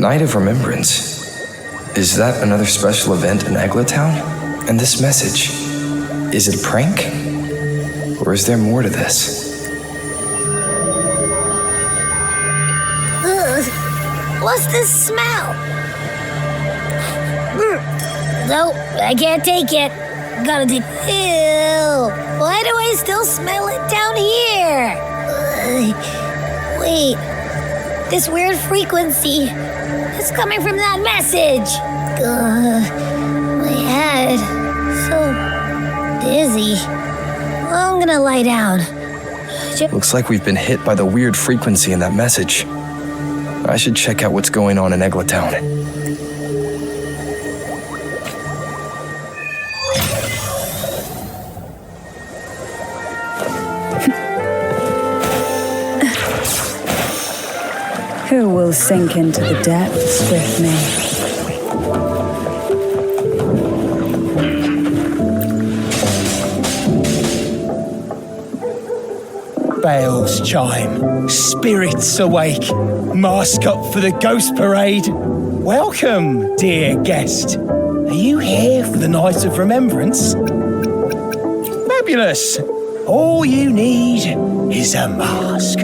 Night of Remembrance. Is that another special event in Eglatown? And this message, is it a prank? Or is there more to this? Ugh, what's this smell? Nope, I can't take it. Gotta take. Ew! Why do I still smell it down here? Wait, this weird frequency. It's coming from that message. My head. So dizzy. I'm gonna lie down. Looks like we've been hit by the weird frequency in that message. I should check out what's going on in Eglatown. Who will sink into the depths with me? Bells chime, spirits awake, mask up for the ghost parade. Welcome, dear guest. Are you here for the Night of Remembrance? Fabulous. All you need is a mask.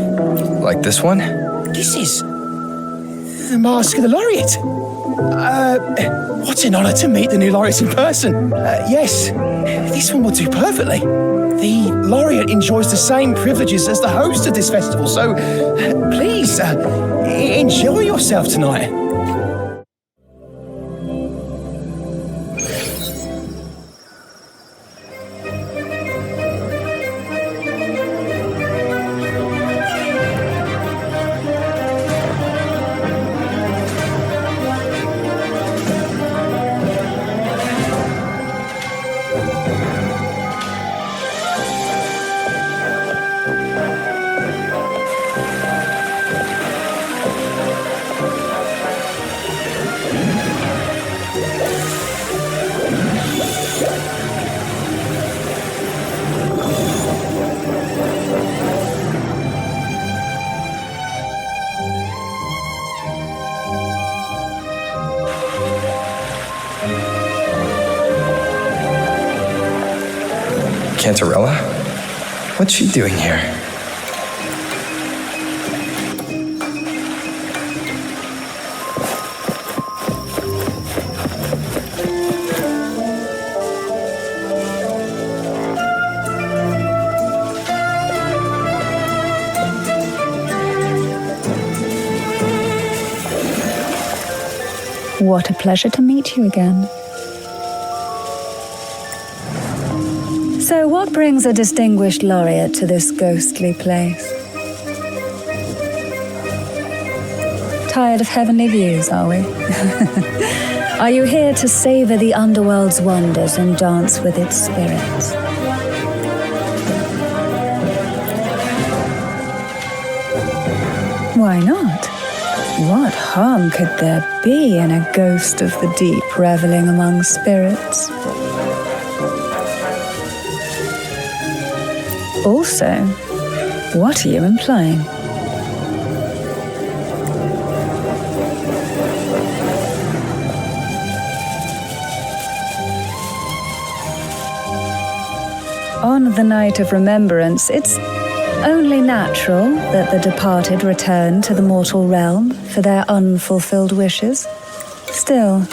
Like this one? This is the mask of the laureate. What an honor to meet the new laureate in person. Yes, this one will do perfectly. The laureate enjoys the same privileges as the host of this festival, so please enjoy yourself tonight. Cantarella? What's she doing here? What a pleasure to meet you again. So what brings a distinguished laureate to this ghostly place? Tired of heavenly views, are we? Are you here to savor the underworld's wonders and dance with its spirits? Why not? What harm could there be in a ghost of the deep reveling among spirits? Also, what are you implying? On the Night of Remembrance, it's only natural that the departed return to the mortal realm for their unfulfilled wishes. Still,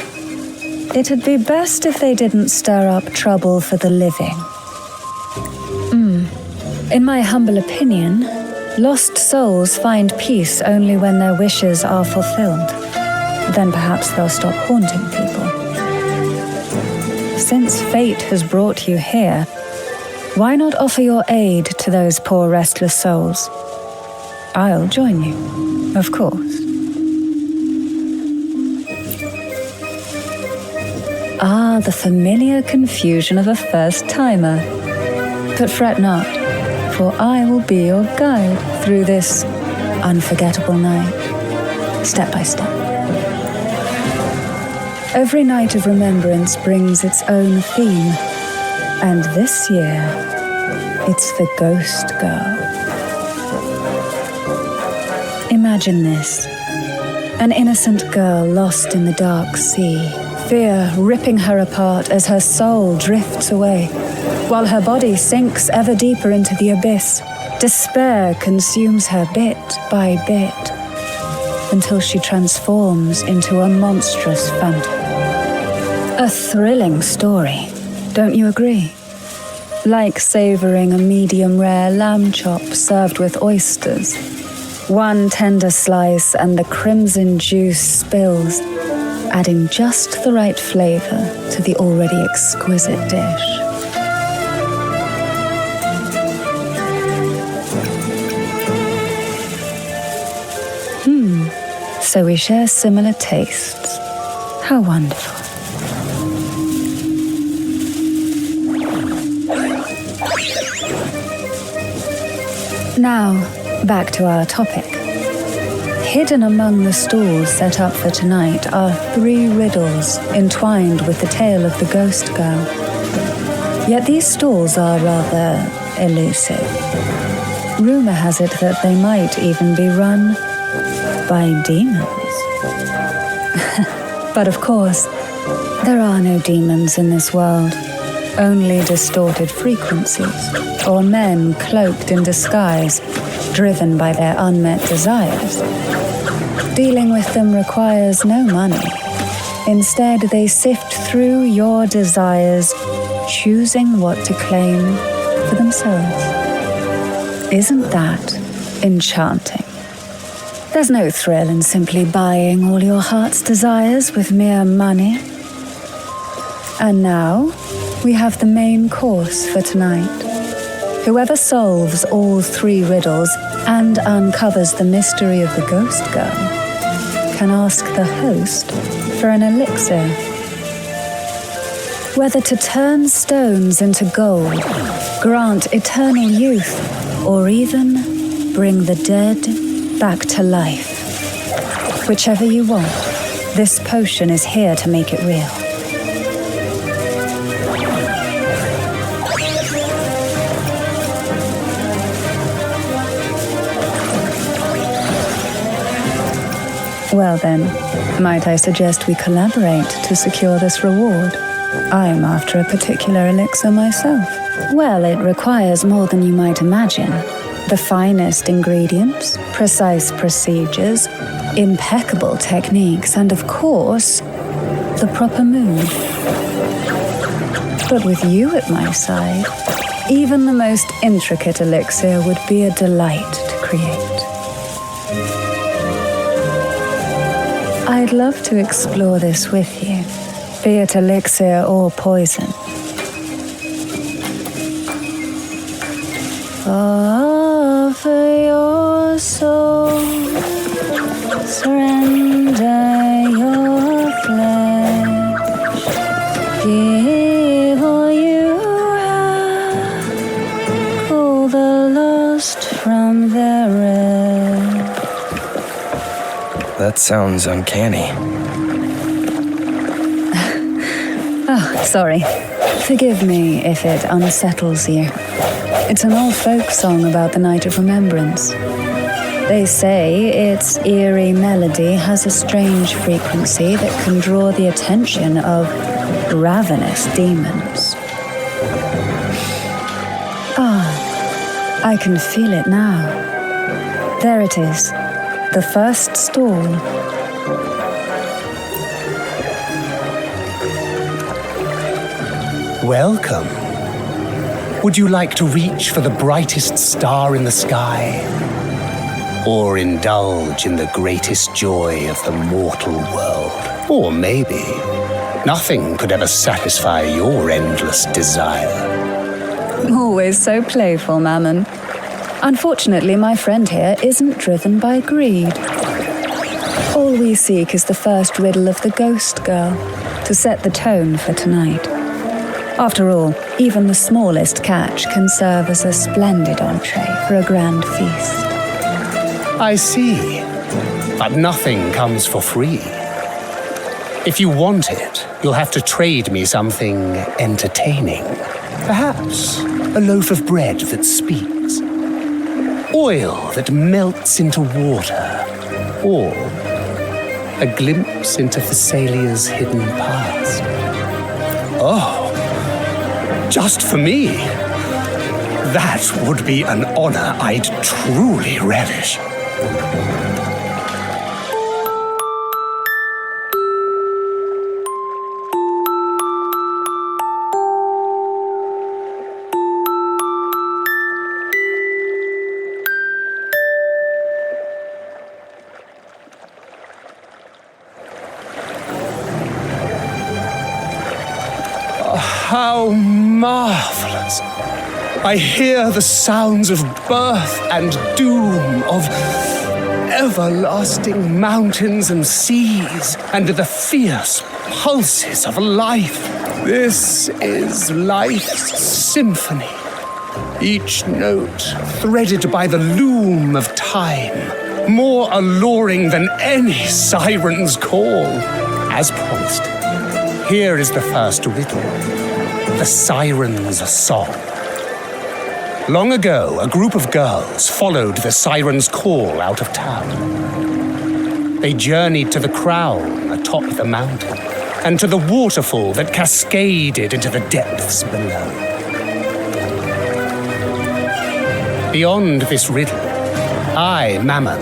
it'd be best if they didn't stir up trouble for the living. In my humble opinion, lost souls find peace only when their wishes are fulfilled. Then perhaps they'll stop haunting people. Since fate has brought you here, why not offer your aid to those poor restless souls? I'll join you, of course. Ah, the familiar confusion of a first-timer. But fret not, for I will be your guide through this unforgettable night, step by step. Every Night of Remembrance brings its own theme, and this year, it's the Ghost Girl. Imagine this. An innocent girl lost in the dark sea, fear ripping her apart as her soul drifts away, while her body sinks ever deeper into the abyss. Despair consumes her bit by bit, until she transforms into a monstrous phantom. A thrilling story, don't you agree? Like savoring a medium-rare lamb chop served with oysters. One tender slice and the crimson juice spills, adding just the right flavor to the already exquisite dish. So we share similar tastes. How wonderful. Now, back to our topic. Hidden among the stalls set up for tonight are 3 riddles entwined with the tale of the ghost girl. Yet these stalls are rather elusive. Rumor has it that they might even be run by demons. But of course, there are no demons in this world, only distorted frequencies, or men cloaked in disguise, driven by their unmet desires. Dealing with them requires no money. Instead, they sift through your desires, choosing what to claim for themselves. Isn't that enchanting? There's no thrill in simply buying all your heart's desires with mere money. And now, we have the main course for tonight. Whoever solves all 3 riddles and uncovers the mystery of the ghost girl can ask the host for an elixir. Whether to turn stones into gold, grant eternal youth, or even bring the dead back to life. Whichever you want, this potion is here to make it real. Well then, might I suggest we collaborate to secure this reward? I'm after a particular elixir myself. Well, it requires more than you might imagine. The finest ingredients, precise procedures, impeccable techniques, and of course, the proper mood. But with you at my side, even the most intricate elixir would be a delight to create. I'd love to explore this with you, be it elixir or poison. Offer your soul, surrender your flesh, give all you have, call the lost from their rest. That sounds uncanny. Oh, sorry. Forgive me if it unsettles you. It's an old folk song about the Night of Remembrance. They say its eerie melody has a strange frequency that can draw the attention of ravenous demons. Ah, I can feel it now. There it is, the first stall. Welcome. Would you like to reach for the brightest star in the sky? Or indulge in the greatest joy of the mortal world? Or maybe nothing could ever satisfy your endless desire. Always so playful, Mammon. Unfortunately, my friend here isn't driven by greed. All we seek is the first riddle of the ghost girl to set the tone for tonight. After all, even the smallest catch can serve as a splendid entree for a grand feast. I see. But nothing comes for free. If you want it, you'll have to trade me something entertaining. Perhaps a loaf of bread that speaks. Oil that melts into water. Or a glimpse into Thessalia's hidden past. Oh, just for me? That would be an honor I'd truly relish. How marvelous! I hear the sounds of birth and doom, of everlasting mountains and seas, and the fierce pulses of life. This is life's symphony, each note threaded by the loom of time, more alluring than any siren's call. As promised, here is the first riddle. The Siren's Song. Long ago, a group of girls followed the siren's call out of town. They journeyed to the crown atop the mountain and to the waterfall that cascaded into the depths below. Beyond this riddle, I, Mammon,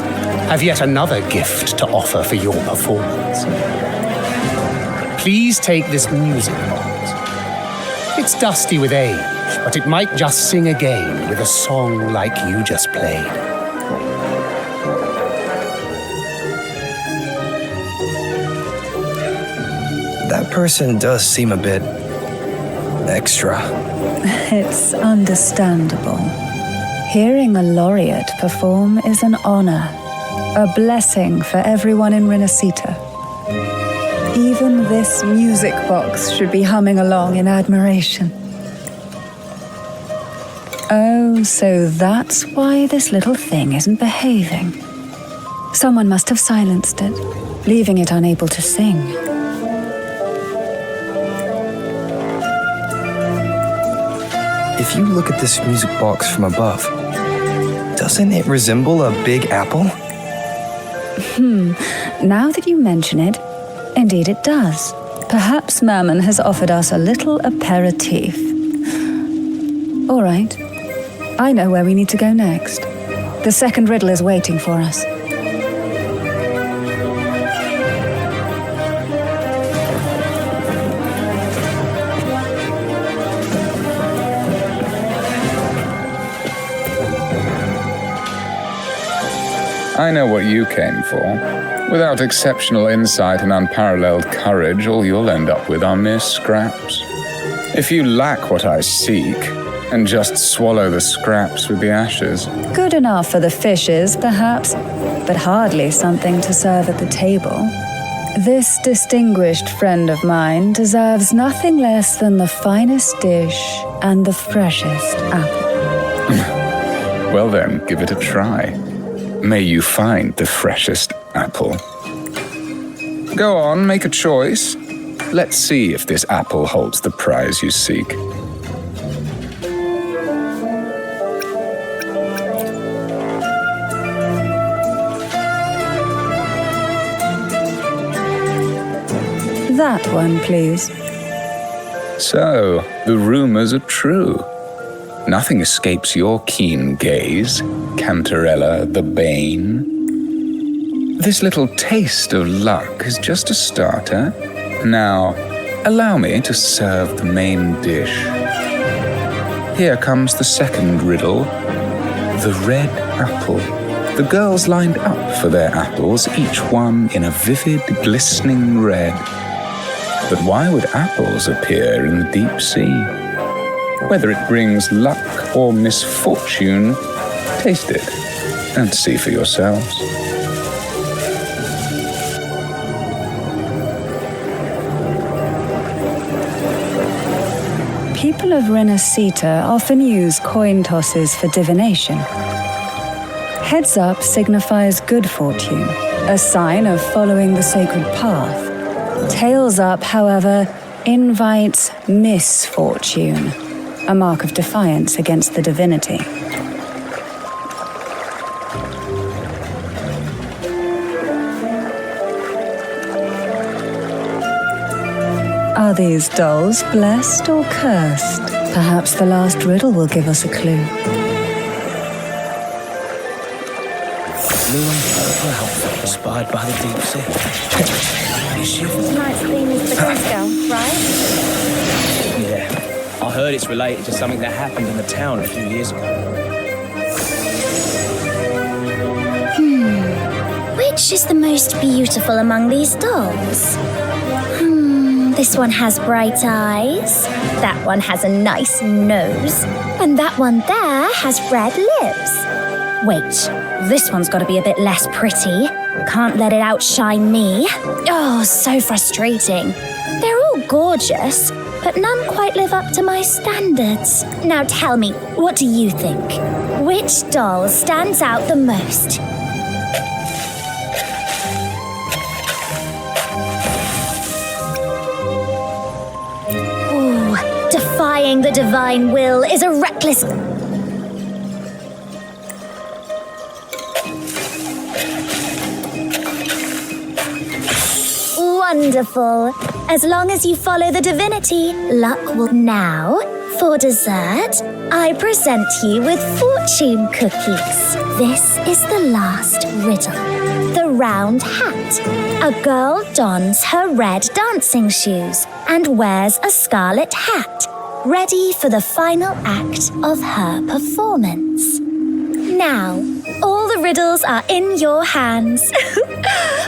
have yet another gift to offer for your performance. Please take this music box. It's dusty with age, but it might just sing again with a song like you just played. That person does seem a bit extra. It's understandable. Hearing a laureate perform is an honor, a blessing for everyone in Renacita. Even this music box should be humming along in admiration. Oh, so that's why this little thing isn't behaving. Someone must have silenced it, leaving it unable to sing. If you look at this music box from above, doesn't it resemble a big apple? Now that you mention it, indeed it does. Perhaps Mammon has offered us a little aperitif. All right. I know where we need to go next. The second riddle is waiting for us. I know what you came for. Without exceptional insight and unparalleled courage, all you'll end up with are mere scraps. If you lack what I seek, and just swallow the scraps with the ashes. Good enough for the fishes, perhaps, but hardly something to serve at the table. This distinguished friend of mine deserves nothing less than the finest dish and the freshest apple. Well then, give it a try. May you find the freshest apple. Go on, make a choice. Let's see if this apple holds the prize you seek. That one, please. So, the rumors are true. Nothing escapes your keen gaze, Cantarella the Bane. This little taste of luck is just a starter. Now, allow me to serve the main dish. Here comes the second riddle. The red apple. The girls lined up for their apples, each one in a vivid, glistening red. But why would apples appear in the deep sea? Whether it brings luck or misfortune, taste it and see for yourselves. People of Renacita often use coin tosses for divination. Heads up signifies good fortune, a sign of following the sacred path. Tails up, however, invites misfortune, a mark of defiance against the divinity. Are these dolls blessed or cursed? Perhaps the last riddle will give us a clue. Blue and purple outfit inspired by the deep sea. Tonight's theme is the Ghost Girl, right? Yeah, I heard it's related to something that happened in the town a few years ago. Which is the most beautiful among these dolls? This one has bright eyes. That one has a nice nose. And that one there has red lips. Wait, this one's got to be a bit less pretty. Can't let it outshine me. Oh, so frustrating. They're all gorgeous, but none quite live up to my standards. Now tell me, what do you think? Which doll stands out the most? Ooh, defying the divine will is a reckless... Wonderful. As long as you follow the divinity, luck will. Now, for dessert, I present you with fortune cookies. This is the last riddle. The round hat. A girl dons her red dancing shoes and wears a scarlet hat, ready for the final act of her performance. Now, all the riddles are in your hands.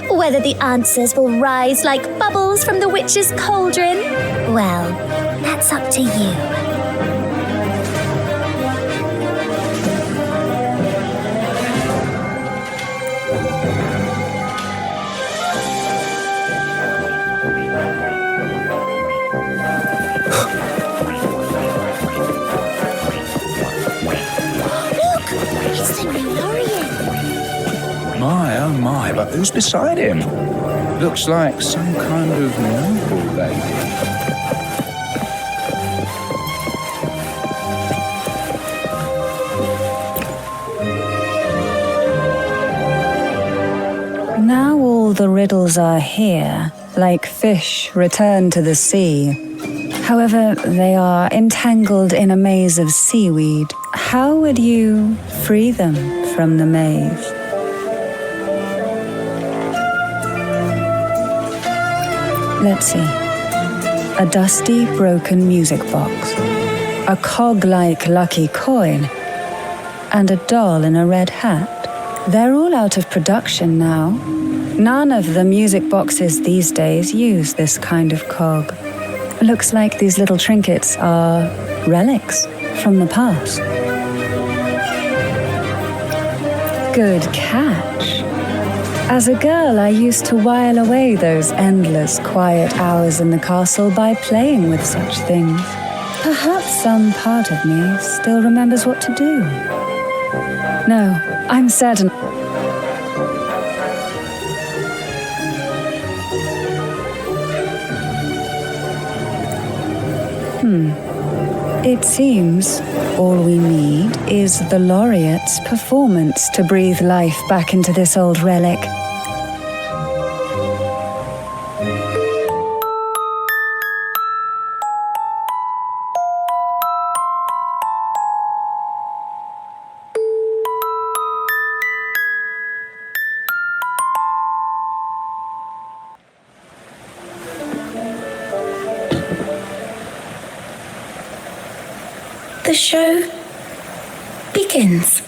Whether the answers will rise like bubbles from the witch's cauldron, well, that's up to you. Look, it's the new Lorien. My, oh my, but who's beside him? Looks like some kind of noble lady. Now all the riddles are here, like fish returned to the sea. However, they are entangled in a maze of seaweed. How would you free them from the maze? Let's see. A dusty, broken music box, a cog-like lucky coin, and a doll in a red hat. They're all out of production now. None of the music boxes these days use this kind of cog. Looks like these little trinkets are relics from the past. Good catch. As a girl, I used to while away those endless, quiet hours in the castle by playing with such things. Perhaps some part of me still remembers what to do. No, I'm certain. It seems all we need is the laureate's performance to breathe life back into this old relic. The show begins.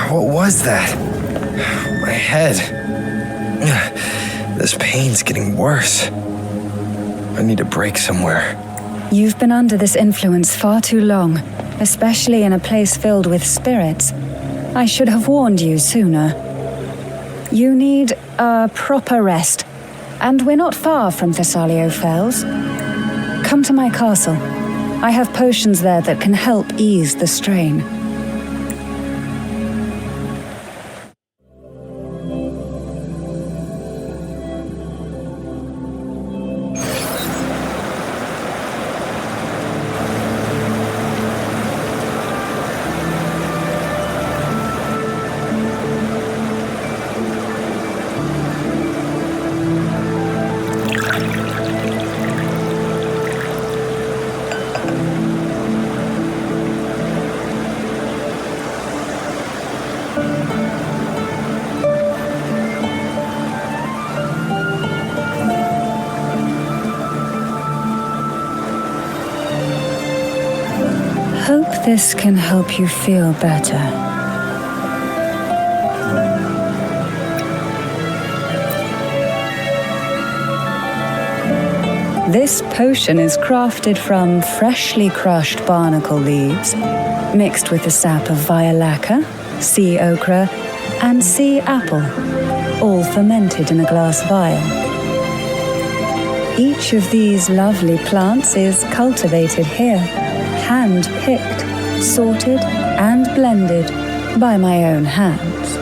What was that? My head. This pain's getting worse. I need a break somewhere. You've been under this influence far too long, especially in a place filled with spirits. I should have warned you sooner. You need a proper rest, and we're not far from Thessalio Fells. Come to my castle. I have potions there that can help ease the strain. Hope this can help you feel better. This potion is crafted from freshly crushed barnacle leaves, mixed with the sap of violaca, sea okra, and sea apple, all fermented in a glass vial. Each of these lovely plants is cultivated here, hand-picked, sorted, and blended by my own hands.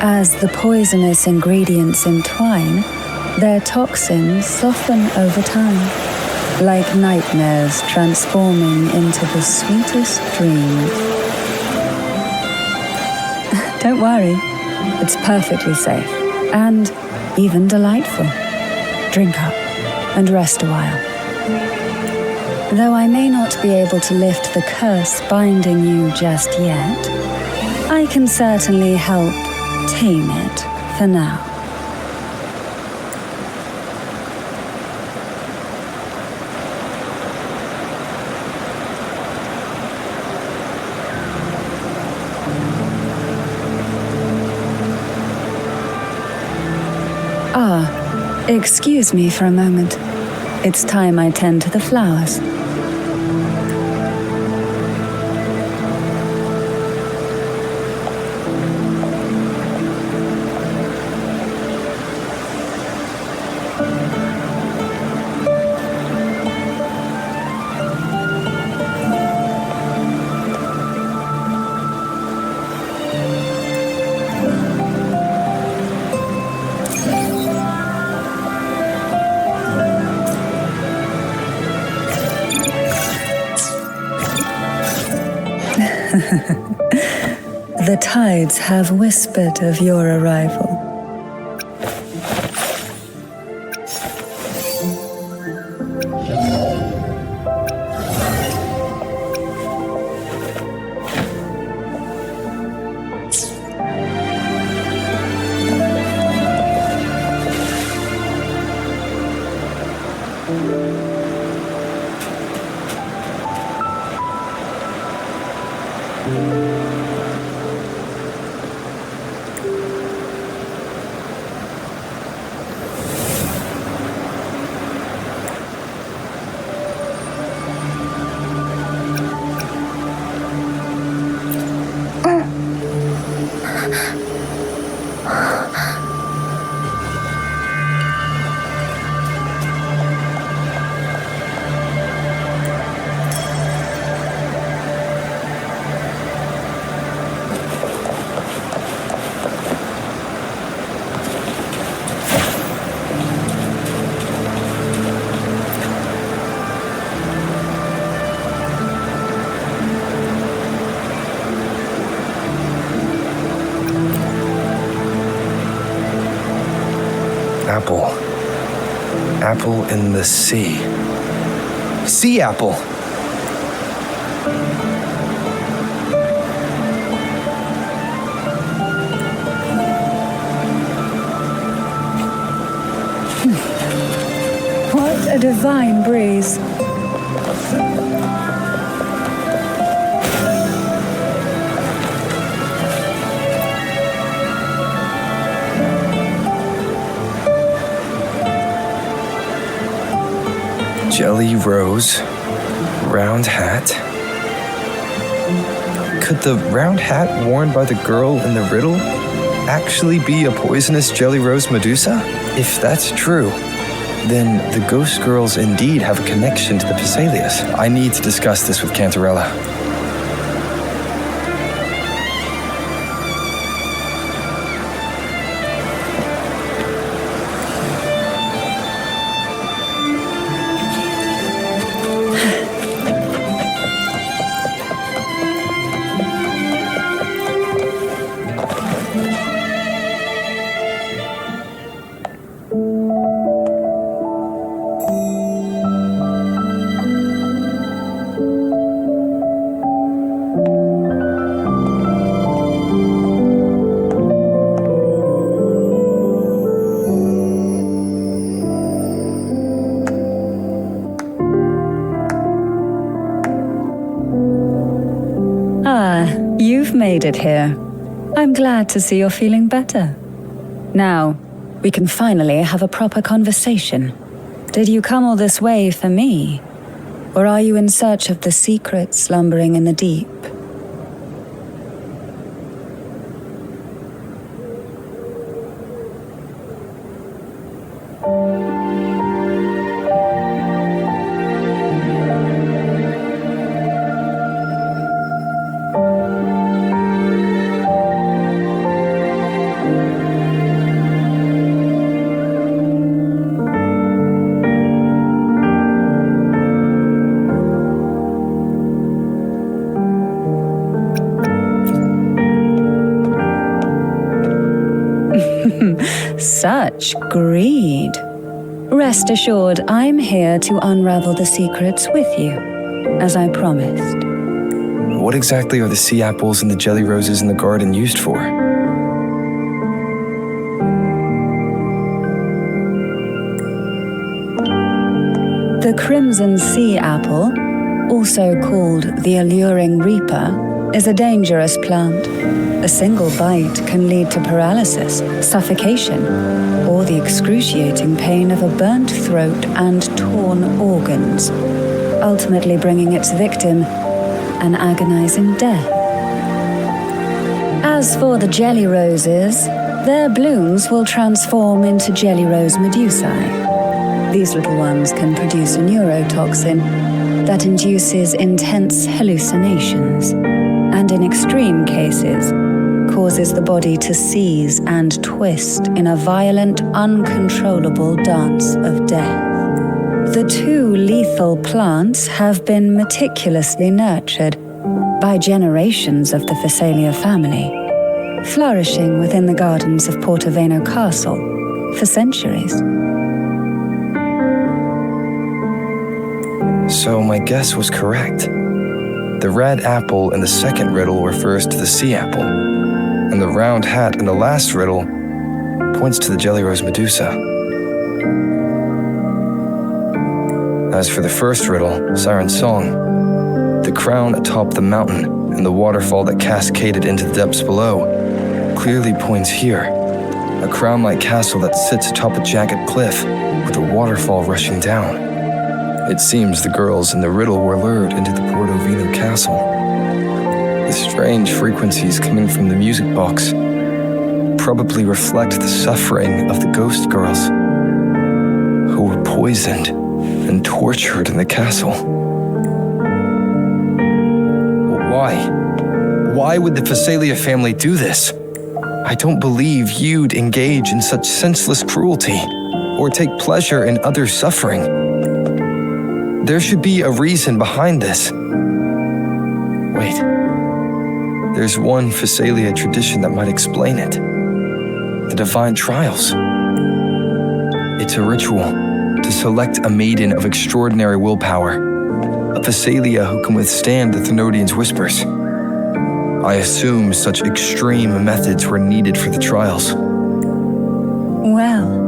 As the poisonous ingredients entwine, their toxins soften over time, like nightmares transforming into the sweetest dreams. Don't worry, it's perfectly safe, and even delightful. Drink up and rest a while. Though I may not be able to lift the curse binding you just yet, I can certainly help tame it for now. Excuse me for a moment. It's time I tend to the flowers. The tides have whispered of your arrival. Apple. Apple in the sea. Sea apple. What a divine breeze. jelly rose, round hat. Could the round hat worn by the girl in the riddle actually be a poisonous jelly rose Medusa? If that's true, then the ghost girls indeed have a connection to the Phasalias. I need to discuss this with Cantarella. You've made it here. I'm glad to see you're feeling better. Now, we can finally have a proper conversation. Did you come all this way for me? Or are you in search of the secret slumbering in the deep? Such greed. Rest assured, I'm here to unravel the secrets with you, as I promised. What exactly are the sea apples and the jelly roses in the garden used for? The crimson sea apple, also called the alluring reaper, is a dangerous plant. A single bite can lead to paralysis, suffocation, or the excruciating pain of a burnt throat and torn organs, ultimately bringing its victim an agonizing death. As for the jelly roses, their blooms will transform into jelly rose medusae. These little ones can produce a neurotoxin that induces intense hallucinations, and in extreme cases, causes the body to seize and twist in a violent, uncontrollable dance of death. The two lethal plants have been meticulously nurtured by generations of the Phasalia family, flourishing within the gardens of Portoveno Castle for centuries. So my guess was correct. The red apple in the second riddle refers to the sea apple, and the round hat in the last riddle points to the jelly rose Medusa. As for the first riddle, Siren's Song, the crown atop the mountain and the waterfall that cascaded into the depths below clearly points here, a crown-like castle that sits atop a jagged cliff with a waterfall rushing down. It seems the girls in the riddle were lured into the Portoveno castle. The strange frequencies coming from the music box probably reflect the suffering of the ghost girls who were poisoned and tortured in the castle. Why? Why would the Phasalia family do this? I don't believe you'd engage in such senseless cruelty or take pleasure in others' suffering. There should be a reason behind this. Wait. There's one Phasalia tradition that might explain it. The divine trials. It's a ritual to select a maiden of extraordinary willpower, a Phasalia who can withstand the Thenodian's whispers. I assume such extreme methods were needed for the trials. Well,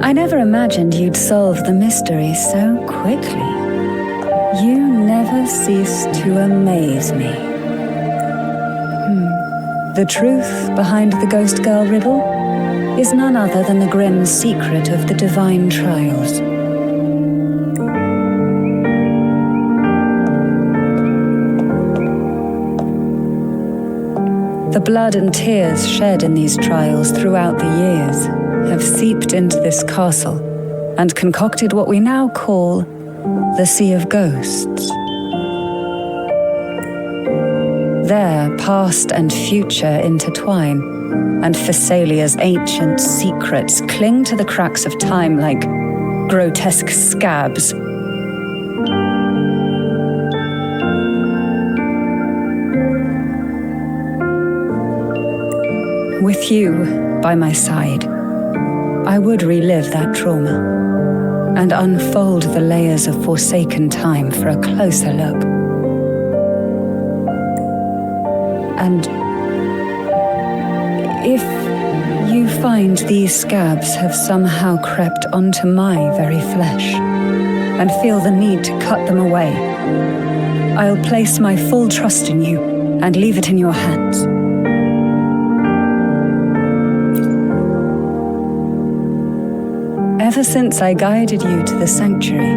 I never imagined you'd solve the mystery so quickly. You never cease to amaze me. The truth behind the Ghost Girl riddle is none other than the grim secret of the divine trials. The blood and tears shed in these trials throughout the years have seeped into this castle and concocted what we now call the Sea of Ghosts. There, past and future intertwine, and Thessalia's ancient secrets cling to the cracks of time like grotesque scabs. With you by my side, I would relive that trauma and unfold the layers of forsaken time for a closer look. And if you find these scabs have somehow crept onto my very flesh and feel the need to cut them away, I'll place my full trust in you and leave it in your hands. Ever since I guided you to the sanctuary,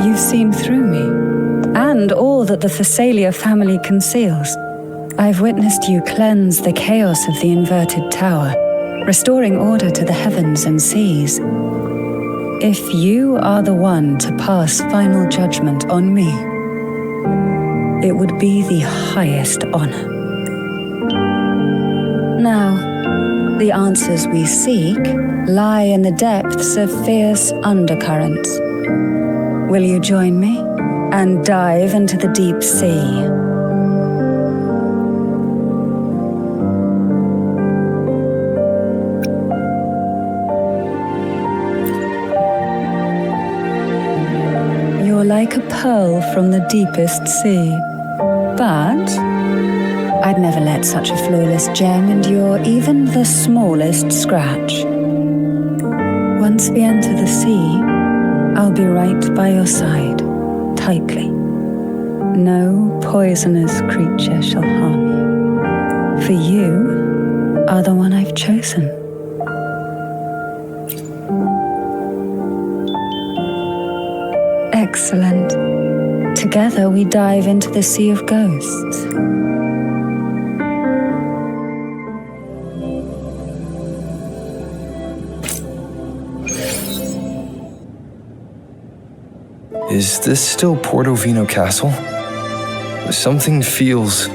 you've seen through me, and all that the Thessalia family conceals. I've witnessed you cleanse the chaos of the inverted tower, restoring order to the heavens and seas. If you are the one to pass final judgment on me, it would be the highest honor. Now, the answers we seek lie in the depths of fierce undercurrents. Will you join me and dive into the deep sea? You're like a pearl from the deepest sea, but I'd never let such a flawless gem endure even the smallest scratch. Once we enter the sea, I'll be right by your side, tightly. No poisonous creature shall harm you, for you are the one I've chosen. Excellent. Together we dive into the Sea of Ghosts. Is this still Portovino Castle? Something feels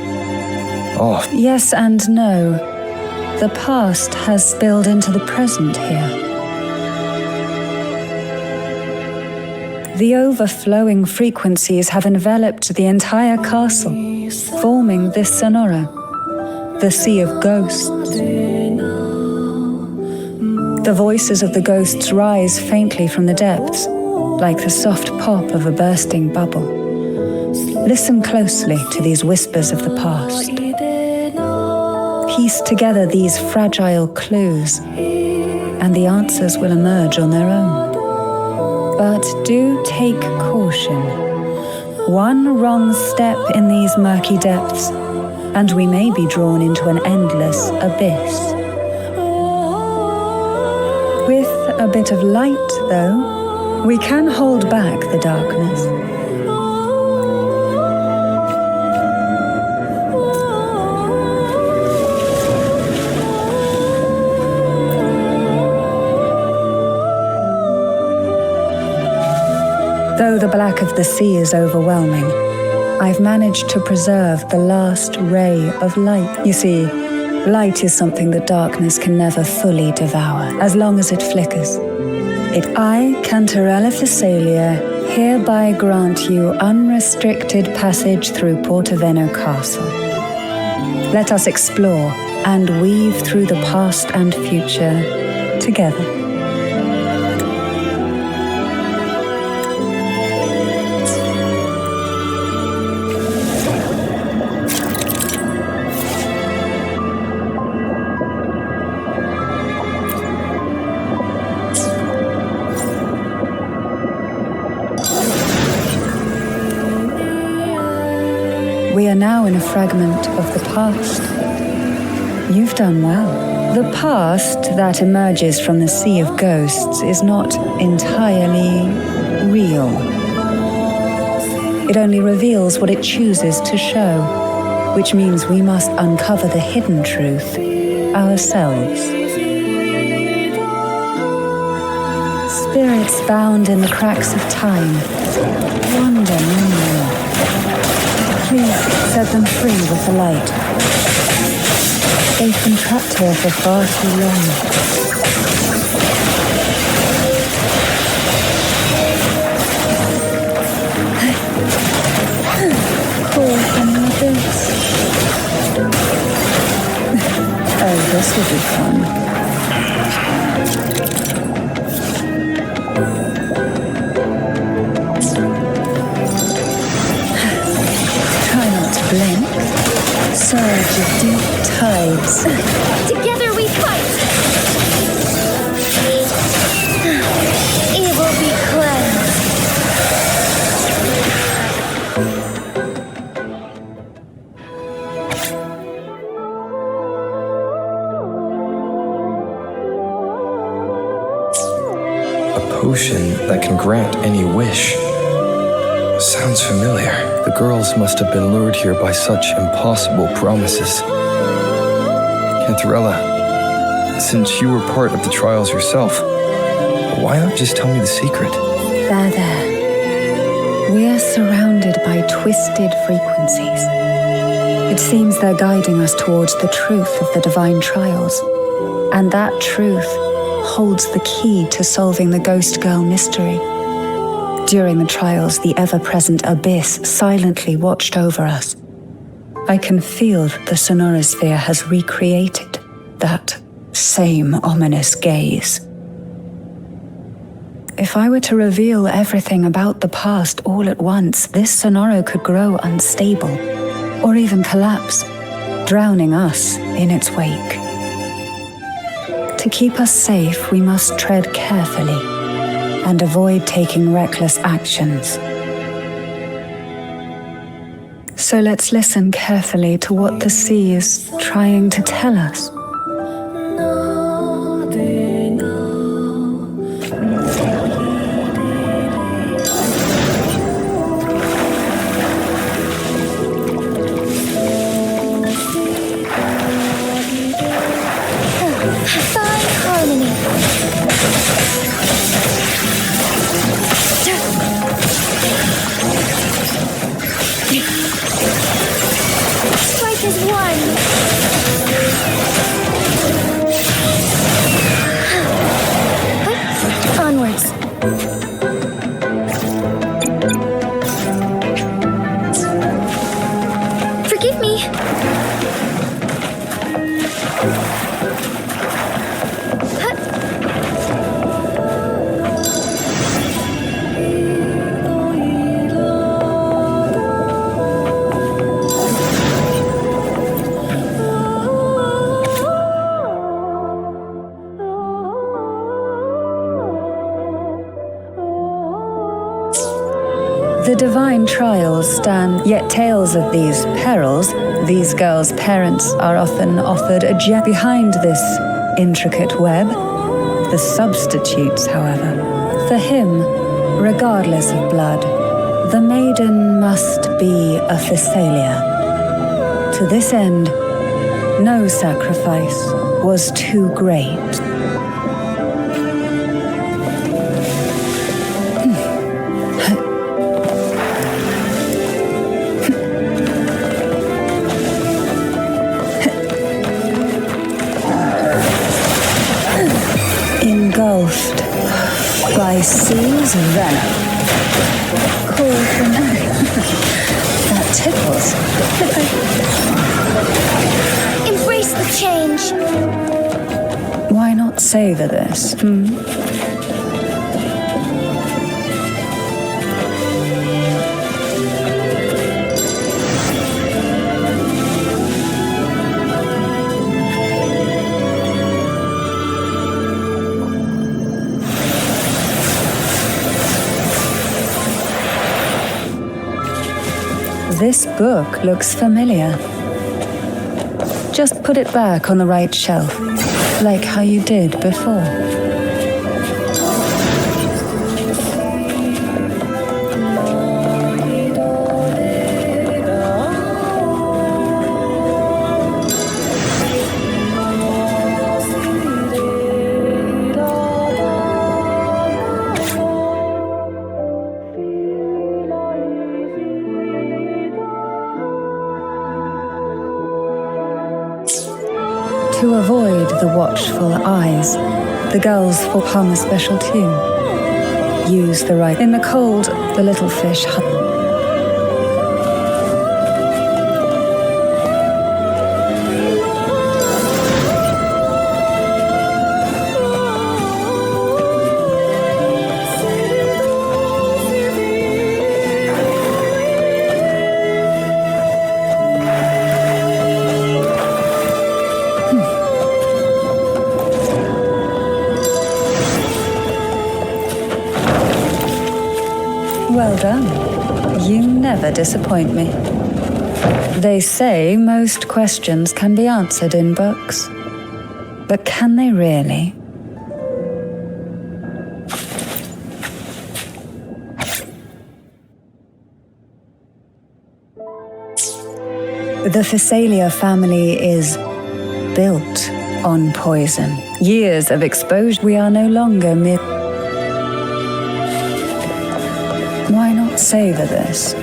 off. Yes and no. The past has spilled into the present here. The overflowing frequencies have enveloped the entire castle, forming this sonora, the Sea of Ghosts. The voices of the ghosts rise faintly from the depths, like the soft pop of a bursting bubble. Listen closely to these whispers of the past. Piece together these fragile clues, and the answers will emerge on their own. But do take caution. One wrong step in these murky depths, and we may be drawn into an endless abyss. With a bit of light, though, we can hold back the darkness. Though the black of the sea is overwhelming, I've managed to preserve the last ray of light. You see, light is something that darkness can never fully devour, as long as it flickers. I, Cantarella Thessalia, hereby grant you unrestricted passage through Portovino Castle. Let us explore and weave through the past and future together. We are now in a fragment of the past. You've done well. The past that emerges from the Sea of Ghosts is not entirely real. It only reveals what it chooses to show. which means we must uncover the hidden truth ourselves. Spirits bound in the cracks of time wander no more. Please set them free with the light. They've been trapped here for far too long. Call from the abyss. Oh, this will be fun. Try not to blink. Surge of deep tides. Together we fight! Evil be cleansed. A potion that can grant any wish. Sounds familiar. The girls must have been lured here by such impossible promises. Cantarella, since you were part of the trials yourself, why not just tell me the secret? There. We are surrounded by twisted frequencies. It seems they're guiding us towards the truth of the divine trials. And that truth holds the key to solving the Ghost Girl mystery. During the trials, the ever-present abyss silently watched over us. I can feel that the sonorosphere has recreated that same ominous gaze. If I were to reveal everything about the past all at once, this sonoro could grow unstable, or even collapse, drowning us in its wake. To keep us safe, we must tread carefully and avoid taking reckless actions. So let's listen carefully to what the sea is trying to tell us. Find harmony. Strike as one. Onwards. Forgive me. The divine trials stand, yet tales of these perils, these girls' parents are often offered a gem behind this intricate web. The substitutes, however, for him, regardless of blood, the maiden must be a Phasalia. To this end, no sacrifice was too great. Engulfed by sea's venom. Cool from that tickles. Embrace the change. Why not savor this? This book looks familiar. Just put it back on the right shelf, like how you did before. To avoid the watchful eyes, the girls will hum a special tune. Use the right. In the cold, the little fish Well done. You never disappoint me. They say most questions can be answered in books. But can they really? The Phasalia family is built on poison. Years of exposure. We are no longer mere. Why not savor this?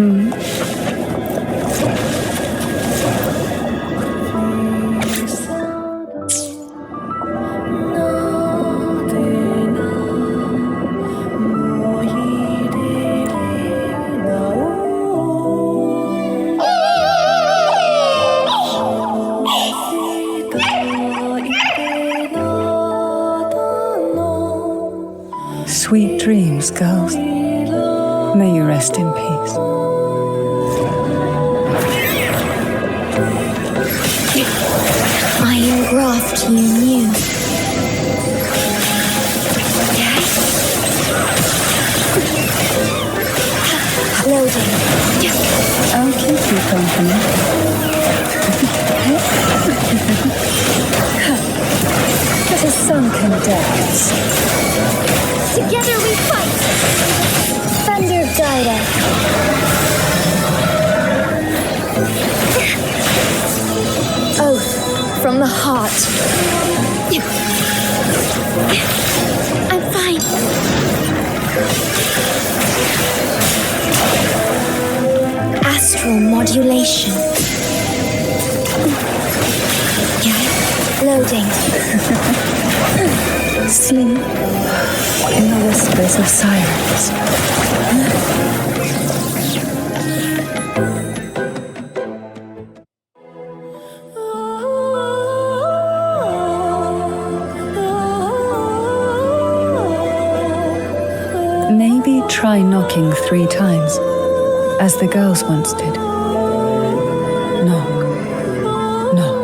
Sweet dreams, girls. May you rest in peace. I engraft you new. Loading. I'll keep you company. To sunken depths. Together we fight! Thunder guide us. Oath from the heart. I'm fine. Astral modulation. Loading. Sleep in the whispers of silence. Maybe try knocking 3 times, as the girls once did. Knock. Knock.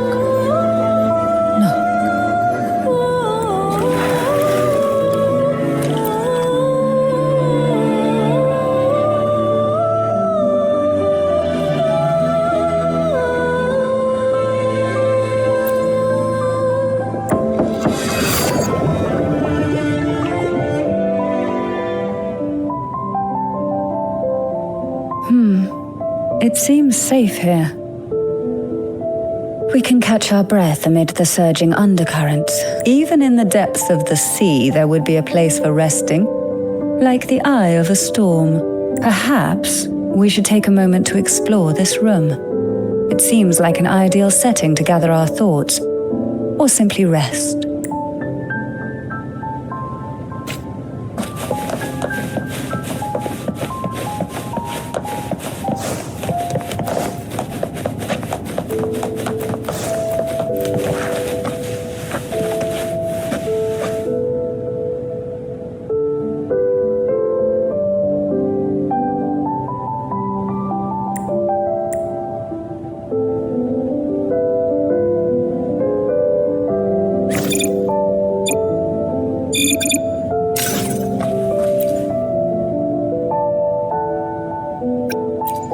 It seems safe here. We can catch our breath amid the surging undercurrents. Even in the depths of the sea, there would be a place for resting, like the eye of a storm. Perhaps we should take a moment to explore this room. It seems like an ideal setting to gather our thoughts, or simply rest.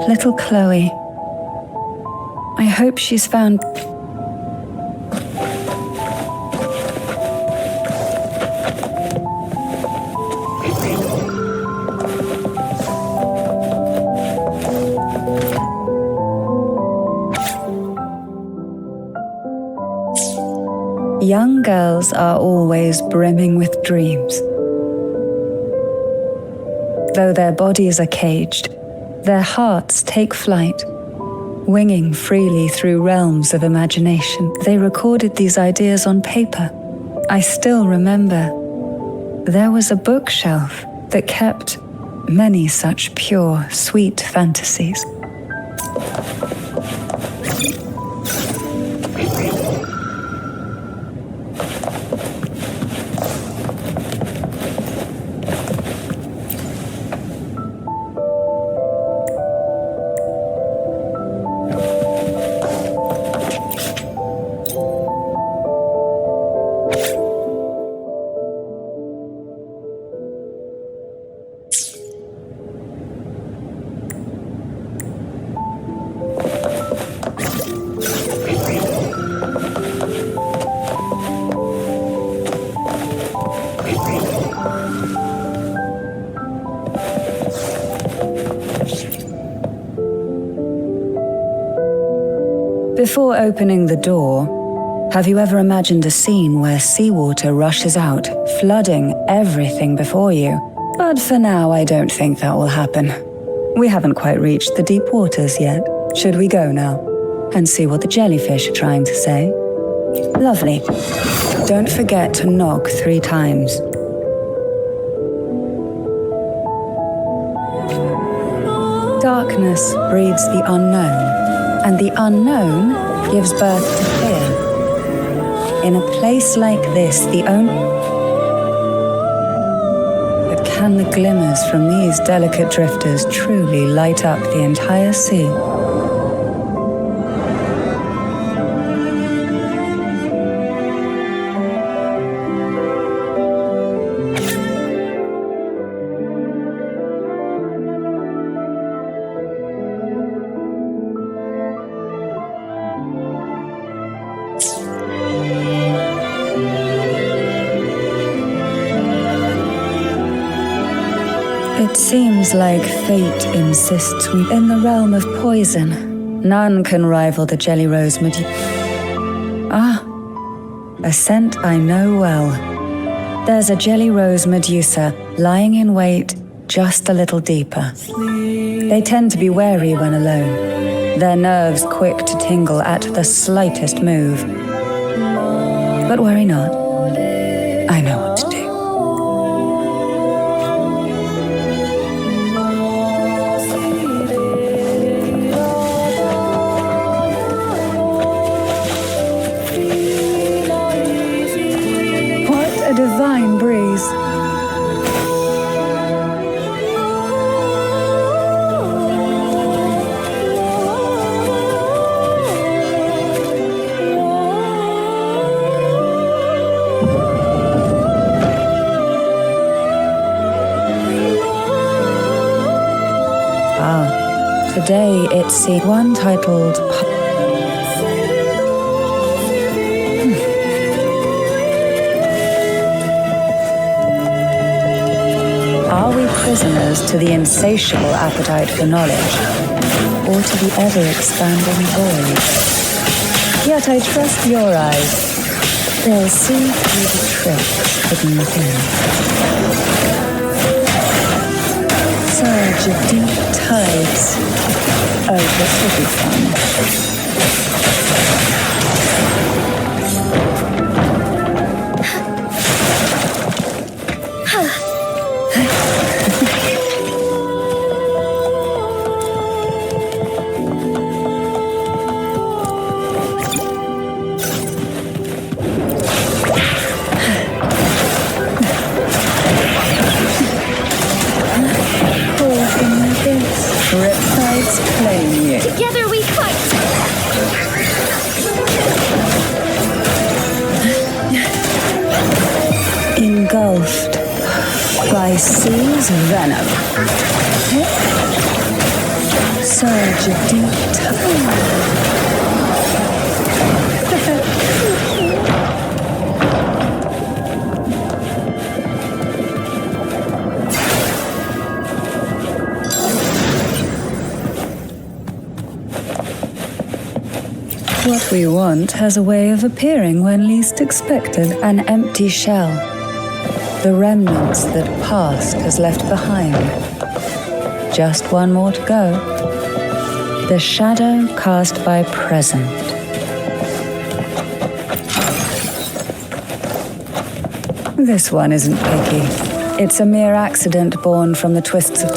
Little Chloe. I hope she's found... Young girls are always brimming with dreams. Though their bodies are caged, their hearts take flight, Winging freely through realms of imagination, they recorded these ideas on paper. I still remember there was a bookshelf that kept many such pure, sweet fantasies. Before opening the door, have you ever imagined a scene where seawater rushes out, flooding everything before you? But for now, I don't think that will happen. We haven't quite reached the deep waters yet. Should we go now and see what the jellyfish are trying to say? Lovely. Don't forget to knock 3 times. Darkness breeds the unknown, and the unknown gives birth to fear. In a place like this, the only... But can the glimmers from these delicate drifters truly light up the entire sea? It seems like fate insists we in the realm of poison. None can rival the jelly rose medusa. Ah, a scent I know well. There's a jelly rose medusa lying in wait just a little deeper. They tend to be wary when alone, their nerves quick to tingle at the slightest move. But worry not, I know what to do. A divine breeze. Today it sees one titled Are we prisoners to the insatiable appetite for knowledge, or to the ever-expanding void? Yet I trust your eyes. They'll see through the tricks hidden within. Surge of deep tides. Oh, this will be fun. Riptides claim you. Together we fight! Engulfed by sea's venom. Surge of deep tide. What we want has a way of appearing when least expected. An empty shell. The remnants that past has left behind. Just one more to go. The shadow cast by present. This one isn't picky. It's a mere accident born from the twists of...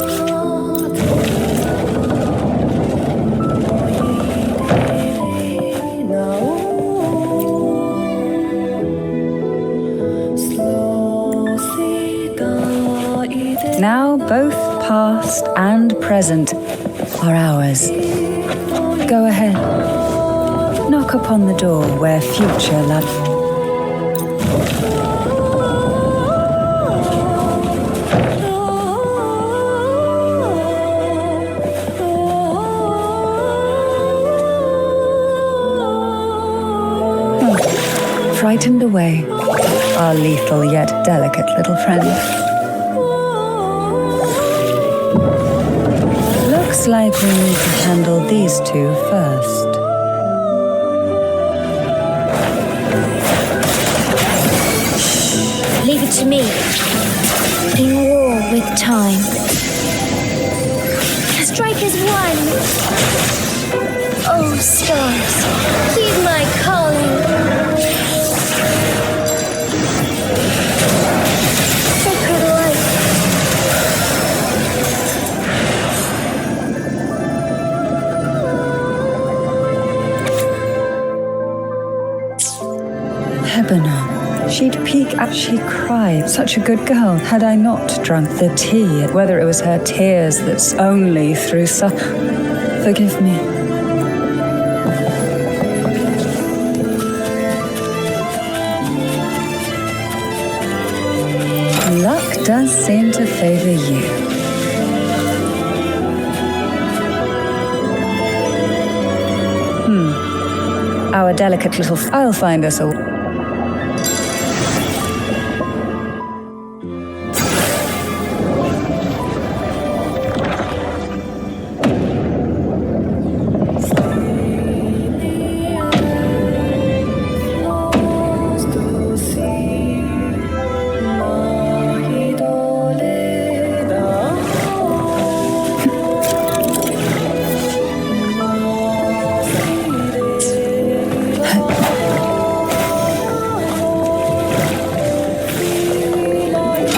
Now both past and present are ours. Go ahead. Knock upon the door where future love... Frightened away, our lethal yet delicate little friend. Looks like we need to handle these two first. Leave it to me. In war with time. Strike as one. Oh, stars, heed my calling. Sacred light. Hebena. She'd peek at, she'd cry. Such a good girl. Had I not drunk the tea, whether it was her tears that's only through forgive me. Luck does seem to favor you. Our delicate little... I'll find us a...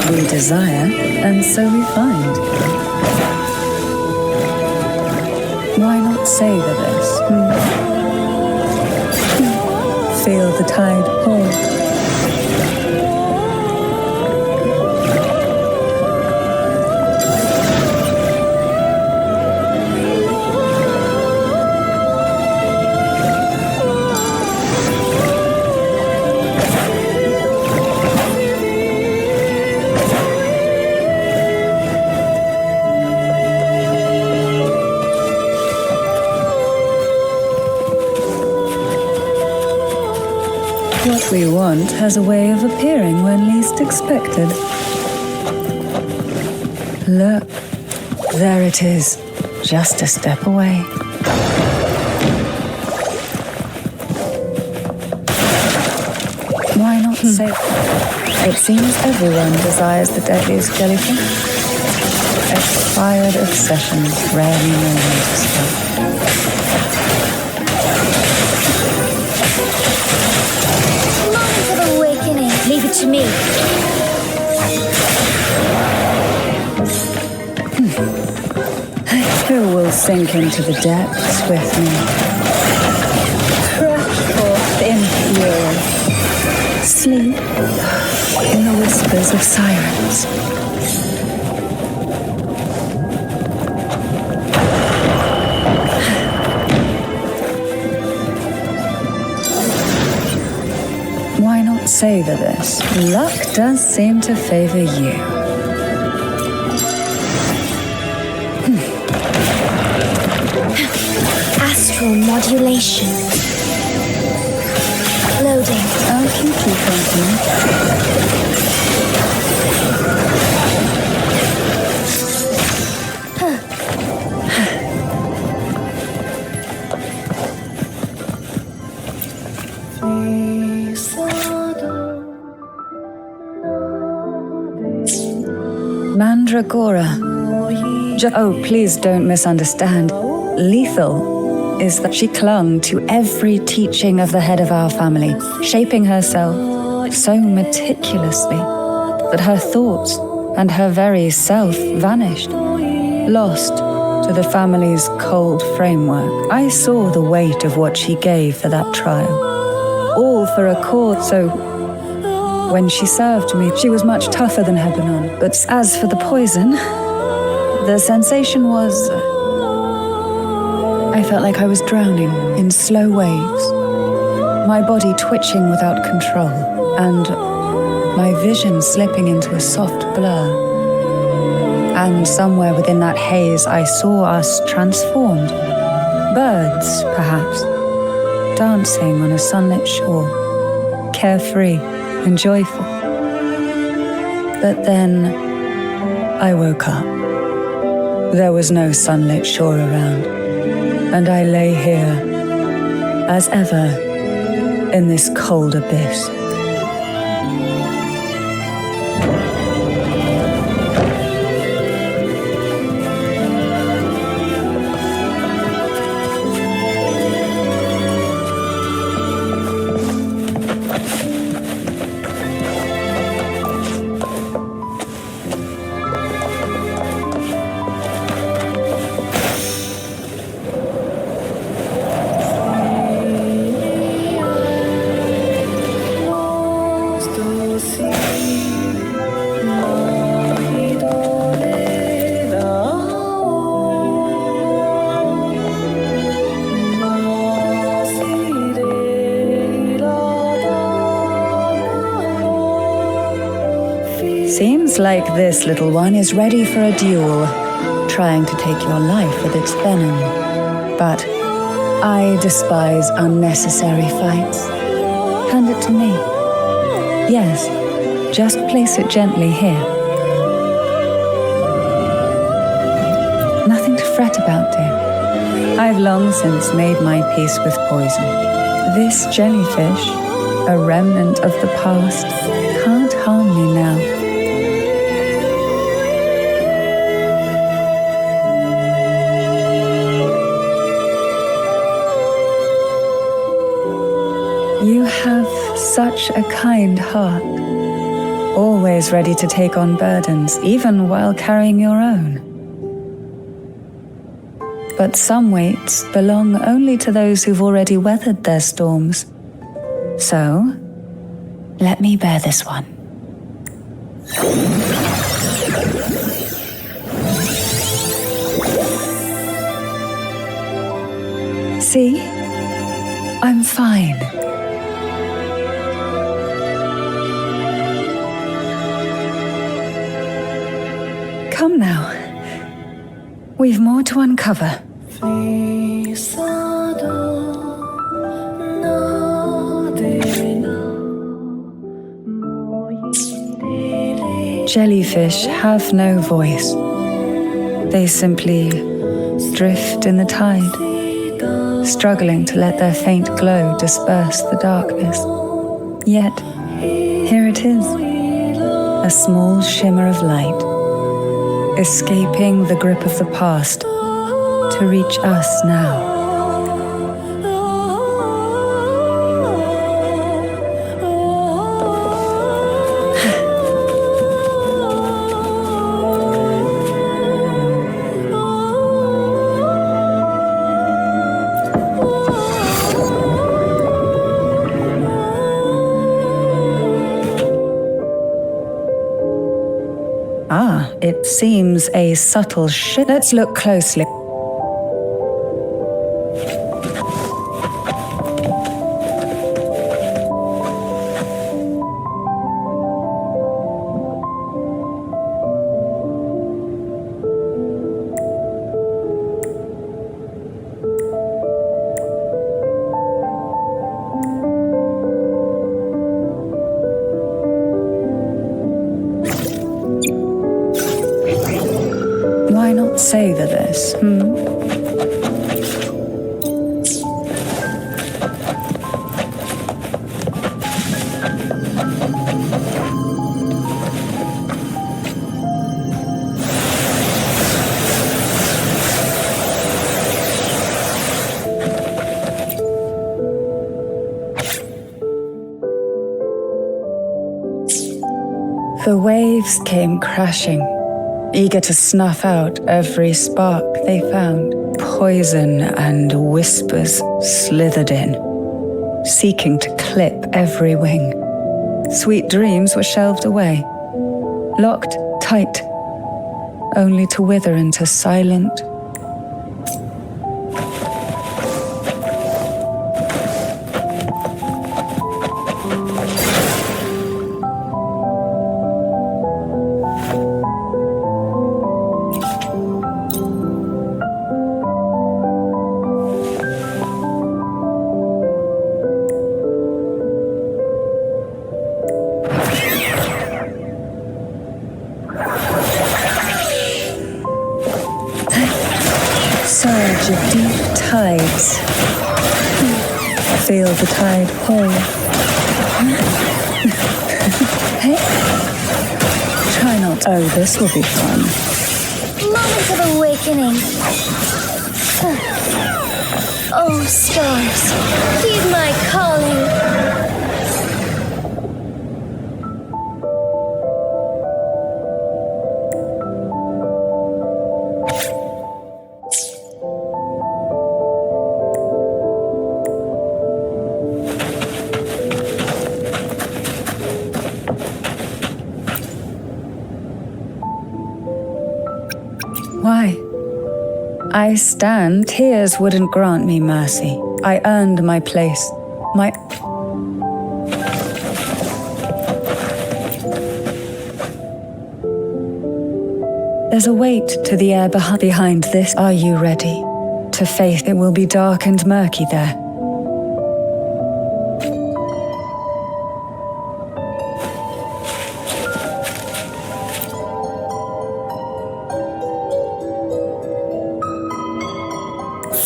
We desire, and so we find. Why not savor this? Feel the tide pull. What we want has a way of appearing when least expected. Look, there it is, just a step away. Why not say? It seems everyone desires the deadliest jellyfish. Expired obsessions rarely know when to stop. Leave it to me. Who will sink into the depths with me? Rush forth in fury. Sleep in the whispers of sirens. Why not savor this? Luck does seem to favor you. Astral modulation. Loading. I'll keep you company. Mandragora. Oh, please don't misunderstand. lethal is that she clung to every teaching of the head of our family, shaping herself so meticulously that her thoughts and her very self vanished, lost to the family's cold framework. I saw the weight of what she gave for that trial, all for a cause. So when she served me, she was much tougher than Hebanon. But as for the poison, the sensation was... I felt like I was drowning in slow waves, my body twitching without control, and my vision slipping into a soft blur. And somewhere within that haze, I saw us transformed. Birds, perhaps, dancing on a sunlit shore, carefree and joyful. But then I woke up. There was no sunlit shore around, and I lay here, as ever, in this cold abyss. Seems like this little one is ready for a duel, trying to take your life with its venom. But I despise unnecessary fights. Hand it to me. Yes, just place it gently here. Nothing to fret about, dear. I've long since made my peace with poison. This jellyfish, a remnant of the past, can't harm me now. You have such a kind heart, always ready to take on burdens, even while carrying your own. But some weights belong only to those who've already weathered their storms. So, let me bear this one. See? I'm fine. Come now. We've more to uncover. Jellyfish have no voice. They simply drift in the tide, struggling to let their faint glow disperse the darkness. Yet, here it is, a small shimmer of light, escaping the grip of the past to reach us now. It seems a subtle shift. Let's look closely. Why not savor this, The waves came crashing, eager to snuff out every spark they found. Poison and whispers slithered in, seeking to clip every wing. Sweet dreams were shelved away, locked tight, only to wither into silent. Surge of deep tides. Feel the tide pull. Hey, try not. Oh, this will be fun. Moment of awakening. Oh, stars, heed my calling. Why? I stand. Tears wouldn't grant me mercy. I earned my place. There's a weight to the air behind this. Are you ready to face it? Will be dark and murky there.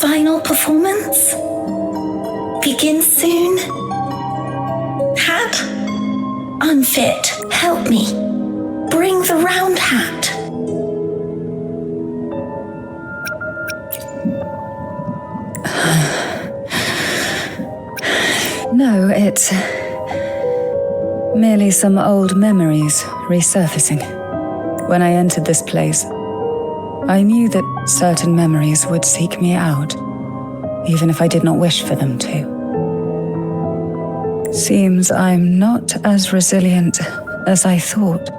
Final performance? Begin soon? Hat? Unfit. Help me. Bring the round hat. No, it's merely some old memories resurfacing. When I entered this place, I knew that certain memories would seek me out, even if I did not wish for them to. Seems I'm not as resilient as I thought.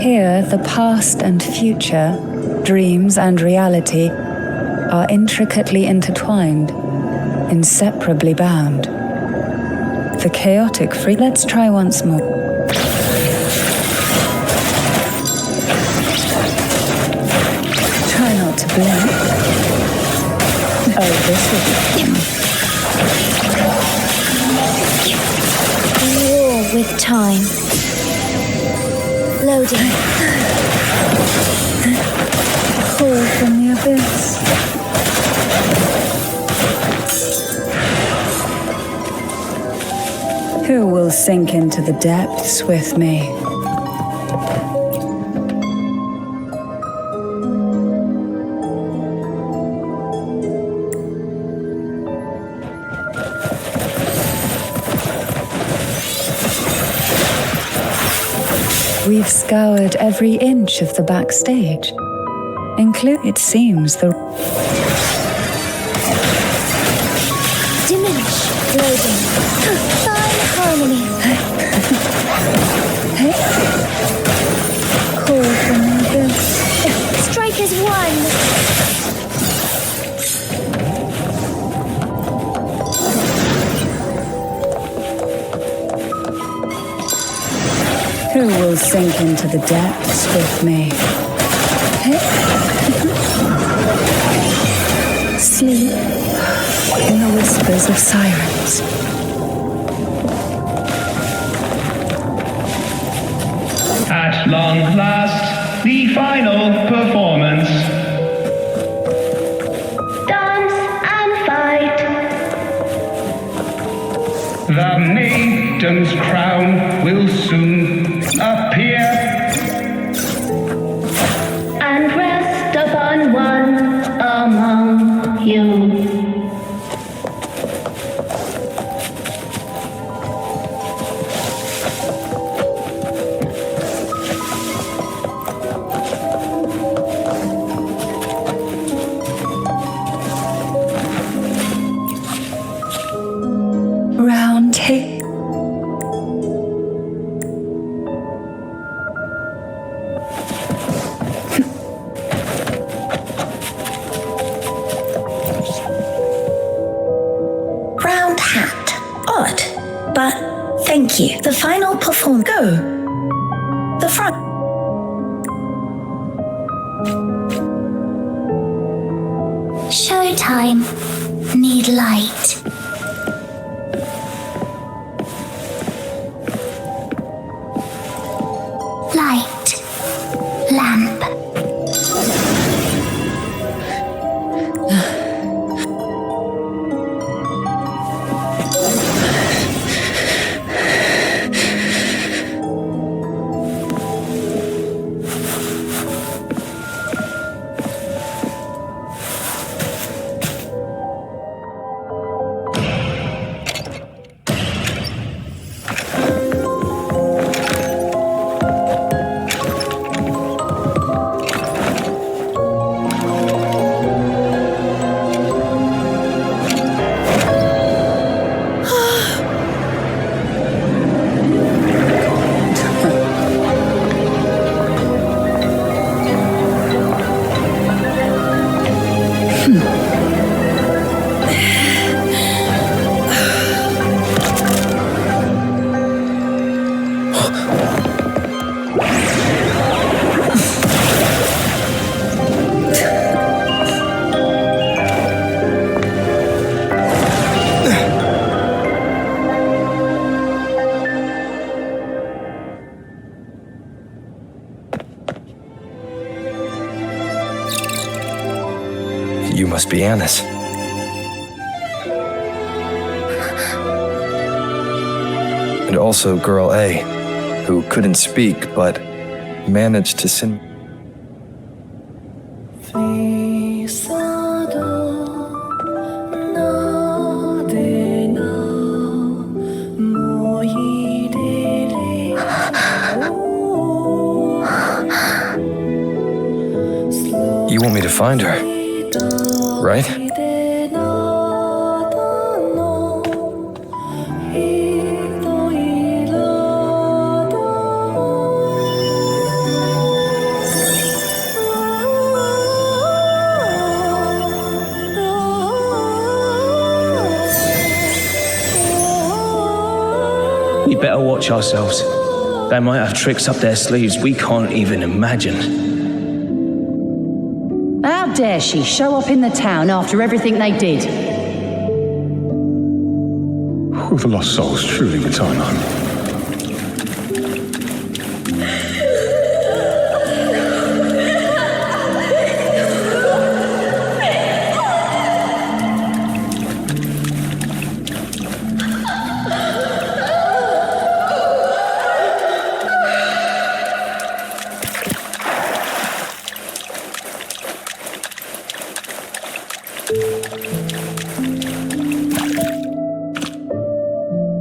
Here, the past and future, dreams and reality, are intricately intertwined, inseparably bound. The chaotic free. Let's try once more. Try not to blink. Oh, this will be War with time. Loading. call from the abyss. Who will sink into the depths with me? We've scoured every inch of the backstage. It seems the... Diminish. Loading. Fine harmony. Hey? Call from the abyss. Strike as one. Who will sink into the depths with me? Hey? Sleep in the whispers of sirens. At long last, the final performance. Dance and fight. The maiden's crown will soon appear and rest upon one among you. Round table. Round hat. Odd. But thank you. The final perform. Go. The front. Showtime. Need light. Light. Lamp. You must be Annis. And also Girl A, who couldn't speak but managed to sing. You want me to find her, right? We better watch ourselves. They might have tricks up their sleeves we can't even imagine. How dare she show up in the town after everything they did? Will the lost souls truly return home?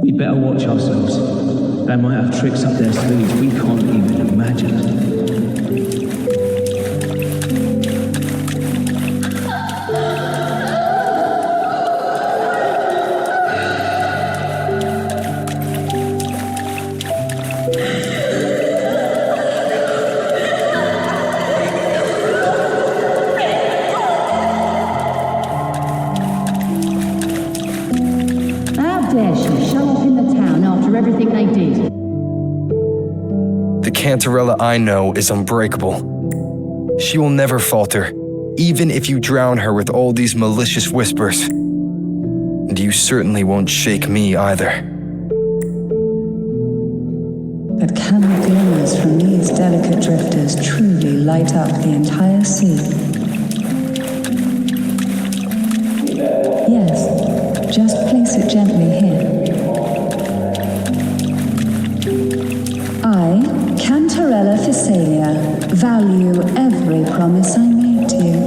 We better watch ourselves. They might have tricks up their sleeves we can't even imagine. How dare she show up in the town after everything they did? The Cantarella I know is unbreakable. She will never falter, even if you drown her with all these malicious whispers. And you certainly won't shake me either. But can the glimmers from these delicate drifters truly light up the entire sea? Yes, just place it gently here. value every promise I made to you,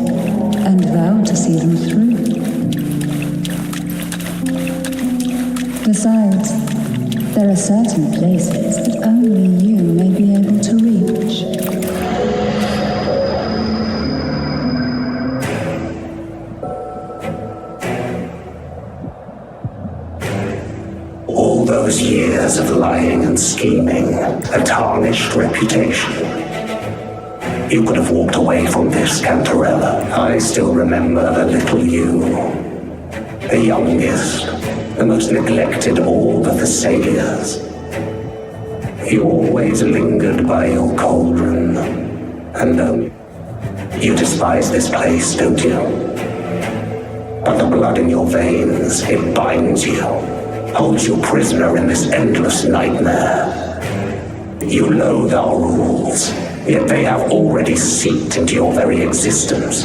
and vow to see them through. Besides, there are certain places that only you may be able to reach. All those years of lying and scheming, a tarnished reputation. You could have walked away from this, Cantarella. I still remember the little you. The youngest, the most neglected of all the Thessalias. You always lingered by your cauldron. And you despise this place, don't you? But the blood in your veins, it binds you. Holds you prisoner in this endless nightmare. You loathe our rules, yet they have already seeped into your very existence.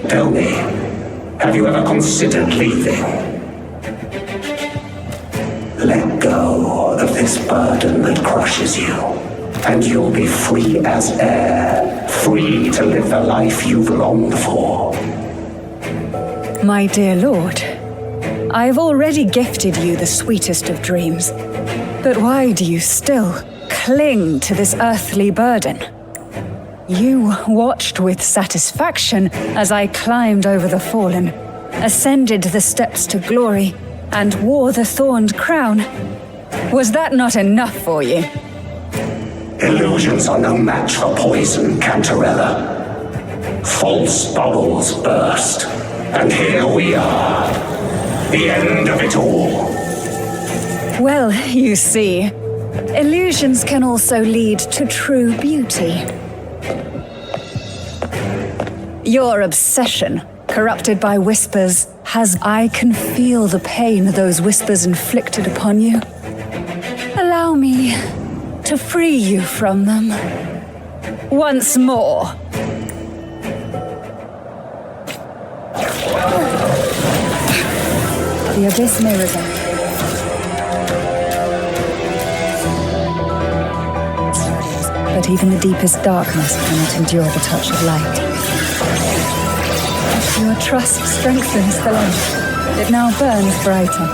Tell me, have you ever considered leaving? Let go of this burden that crushes you, and you'll be free as air, free to live the life you've longed for. My dear lord, I've already gifted you the sweetest of dreams. But why do you still cling to this earthly burden? You watched with satisfaction as I climbed over the fallen, ascended the steps to glory, and wore the thorned crown. Was that not enough for you? Illusions are no match for poison, Cantarella. False bubbles burst, and here we are. The end of it all. Well, you see, illusions can also lead to true beauty. Your obsession, corrupted by whispers, I can feel the pain those whispers inflicted upon you. Allow me to free you from them. Once more. The abyss may resound. But even the deepest darkness cannot endure the touch of light. Your trust strengthens the light. It now burns brighter.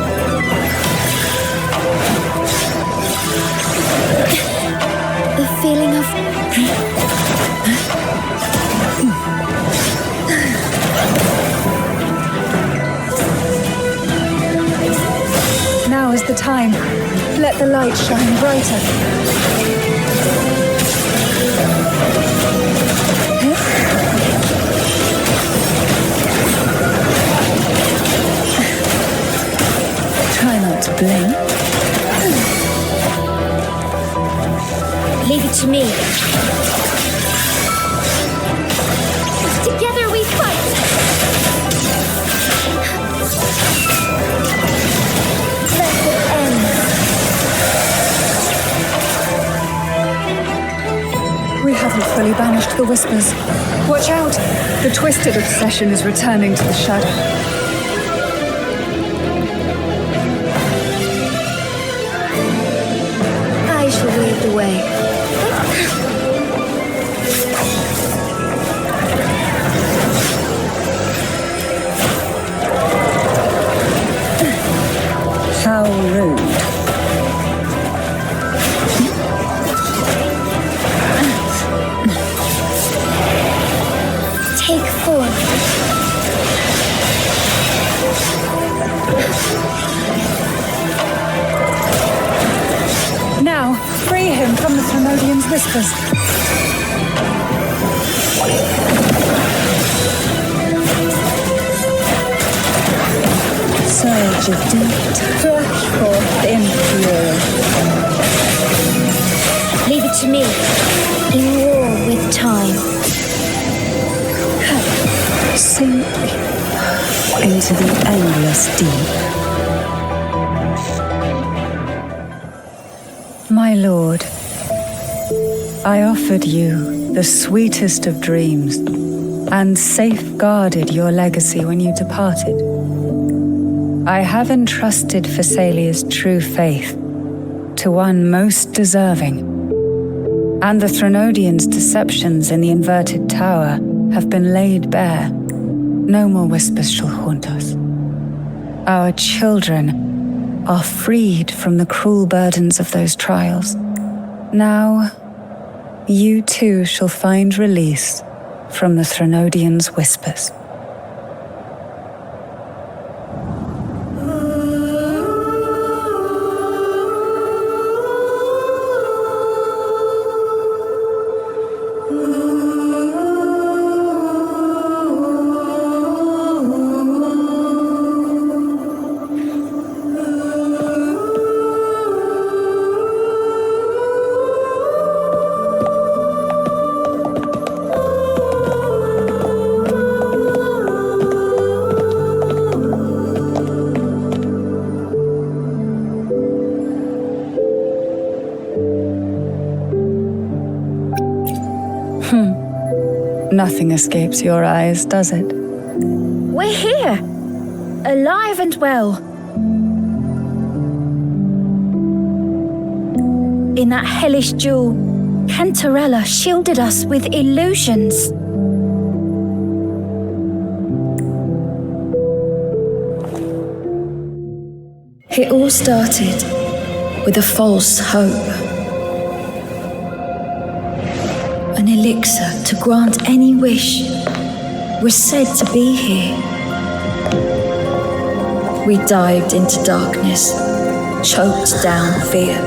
The feeling of... Now is the time. Let the light shine brighter. Try not to blink. Leave it to me. Together we fight! Let it end. We haven't fully banished the whispers. Watch out! The twisted obsession is returning to the shadow. I shall lead the way. How rude. Take form. Now, free him from the Thermodian's whispers. Surge of deep to flash forth in fury. Leave it to me. In war with time. Sink into the endless deep. My lord, I offered you the sweetest of dreams and safeguarded your legacy when you departed. I have entrusted Thessalia's true faith to one most deserving. and the Threnodians' deceptions in the inverted tower have been laid bare. No more whispers shall haunt us. Our children are freed from the cruel burdens of those trials. Now, you too shall find release from the Threnodians' whispers. Nothing escapes your eyes, does it? We're here, alive and well. In that hellish duel, Cantarella shielded us with illusions. It all started with a false hope. An elixir to grant any wish was said to be here. We dived into darkness, choked down fear.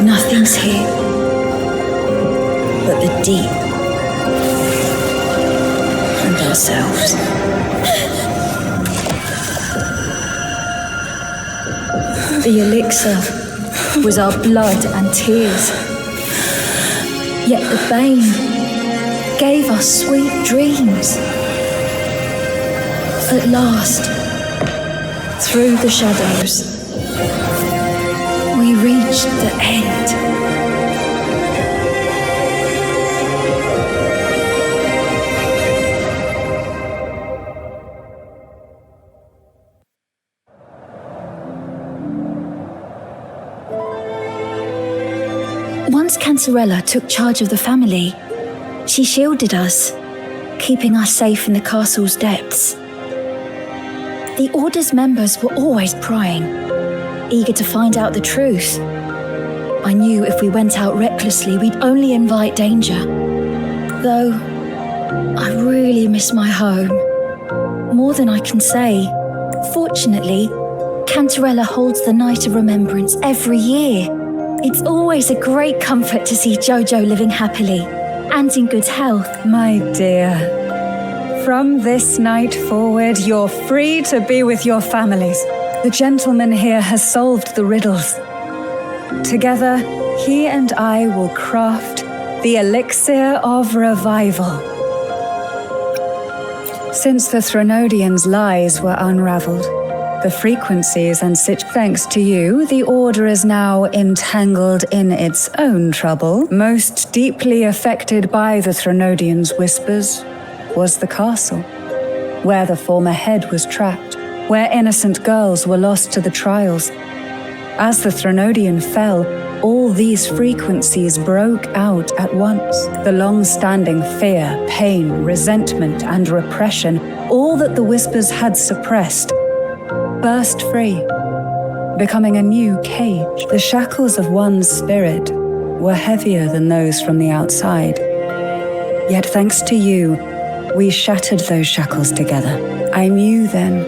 Nothing's here but the deep and ourselves. The elixir was our blood and tears. Yet the bane gave us sweet dreams. At last, through the shadows, we reached the end. Once Cantarella took charge of the family, she shielded us, keeping us safe in the castle's depths. The Order's members were always prying, eager to find out the truth. I knew if we went out recklessly, we'd only invite danger. Though, I really miss my home, more than I can say. Fortunately, Cantarella holds the Night of Remembrance every year. It's always a great comfort to see Jojo living happily and in good health. My dear, from this night forward, you're free to be with your families. The gentleman here has solved the riddles. Together, he and I will craft the elixir of revival. Since the Threnodians' lies were unraveled, the frequencies and thanks to you, the Order is now entangled in its own trouble. Most deeply affected by the Threnodians' whispers was the castle, where the former head was trapped, where innocent girls were lost to the trials. As the Threnodian fell, all these frequencies broke out at once. The long-standing fear, pain, resentment, and repression, all that the whispers had suppressed, burst free, becoming a new cage. The shackles of one's spirit were heavier than those from the outside. Yet thanks to you, we shattered those shackles together. I knew then,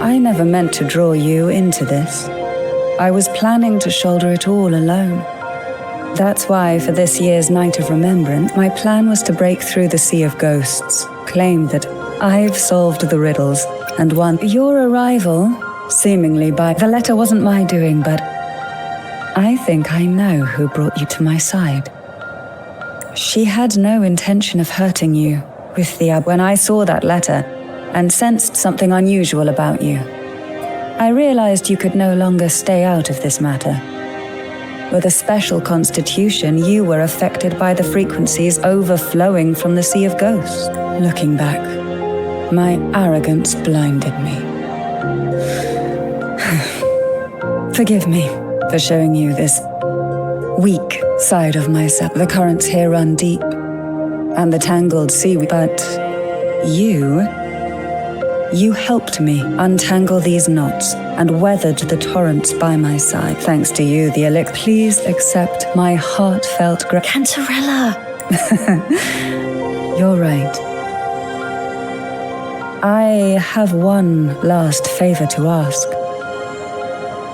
I never meant to draw you into this. I was planning to shoulder it all alone. That's why for this year's Night of Remembrance, my plan was to break through the sea of ghosts, claim that I've solved the riddles, and won your arrival, seemingly by the letter wasn't my doing, but I think I know who brought you to my side. She had no intention of hurting you with when I saw that letter and sensed something unusual about you. I realized you could no longer stay out of this matter. With a special constitution, you were affected by the frequencies overflowing from the Sea of Ghosts. Looking back, my arrogance blinded me. Forgive me. for showing you this weak side of myself. The currents here run deep, and the tangled seaweed. But you helped me untangle these knots and weathered the torrents by my side. Thanks to you, the elixir. Please accept my heartfelt Cantarella! You're right. I have one last favor to ask.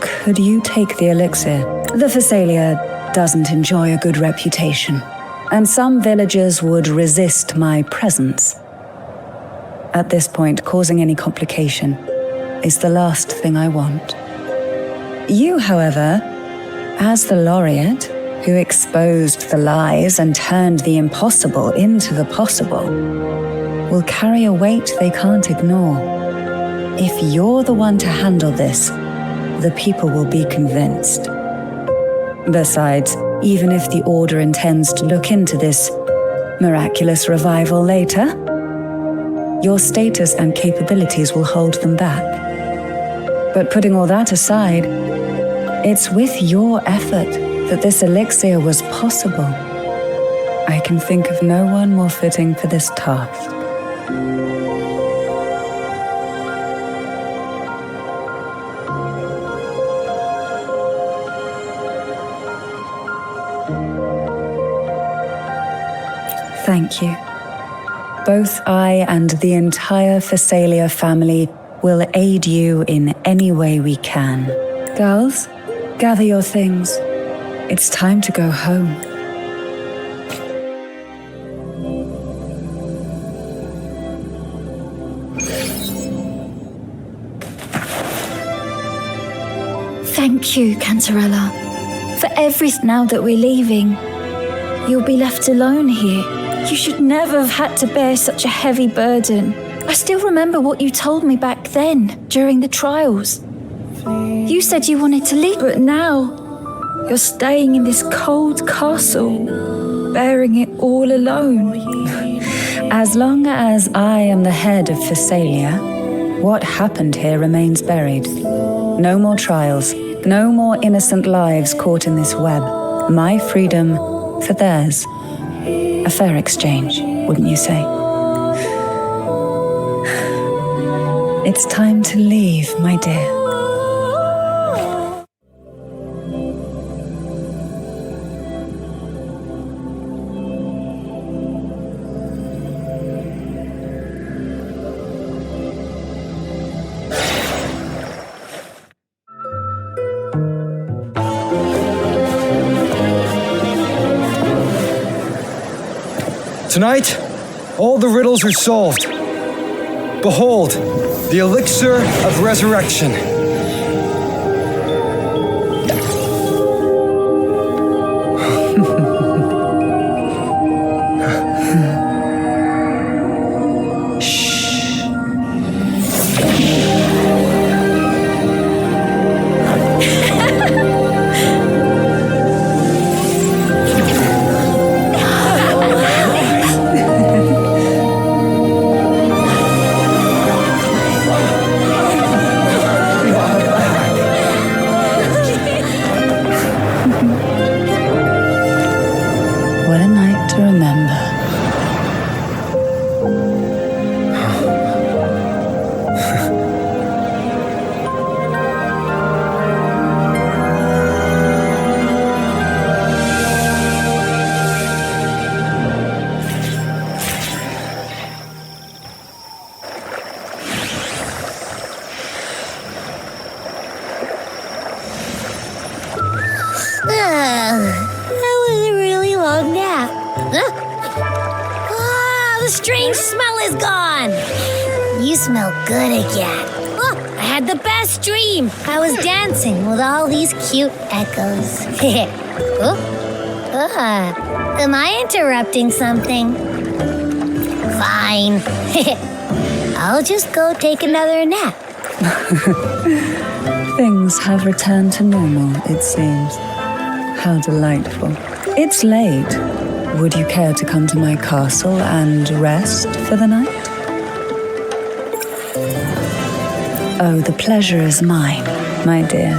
Could you take the elixir? The Phasalia doesn't enjoy a good reputation, and some villagers would resist my presence. At this point, causing any complication is the last thing I want. You, however, as the laureate who exposed the lies and turned the impossible into the possible, will carry a weight they can't ignore. If you're the one to handle this, the people will be convinced. Besides, even if the Order intends to look into this miraculous revival later, your status and capabilities will hold them back. But putting all that aside, it's with your effort that this elixir was possible. I can think of no one more fitting for this task. Thank you. Both I and the entire Phasalia family will aid you in any way we can. Girls, gather your things. It's time to go home. Thank you, Cantarella, for everything. Now that we're leaving, you'll be left alone here. You should never have had to bear such a heavy burden. I still remember what you told me back then, during the trials. You said you wanted to leave, but now you're staying in this cold castle, bearing it all alone. As long as I am the head of Phasalia, what happened here remains buried. No more trials, no more innocent lives caught in this web. My freedom for theirs. A fair exchange, wouldn't you say? It's time to leave, my dear. Tonight, all the riddles are solved. Behold, the elixir of resurrection. What a night to remember. That was a really long nap. The strange smell is gone. You smell good again. I had the best dream. I was dancing with all these cute echoes. Am I interrupting something? Fine. I'll just go take another nap. Things have returned to normal, it seems. How delightful. It's late. Would you care to come to my castle and rest for the night? Oh, the pleasure is mine, my dear.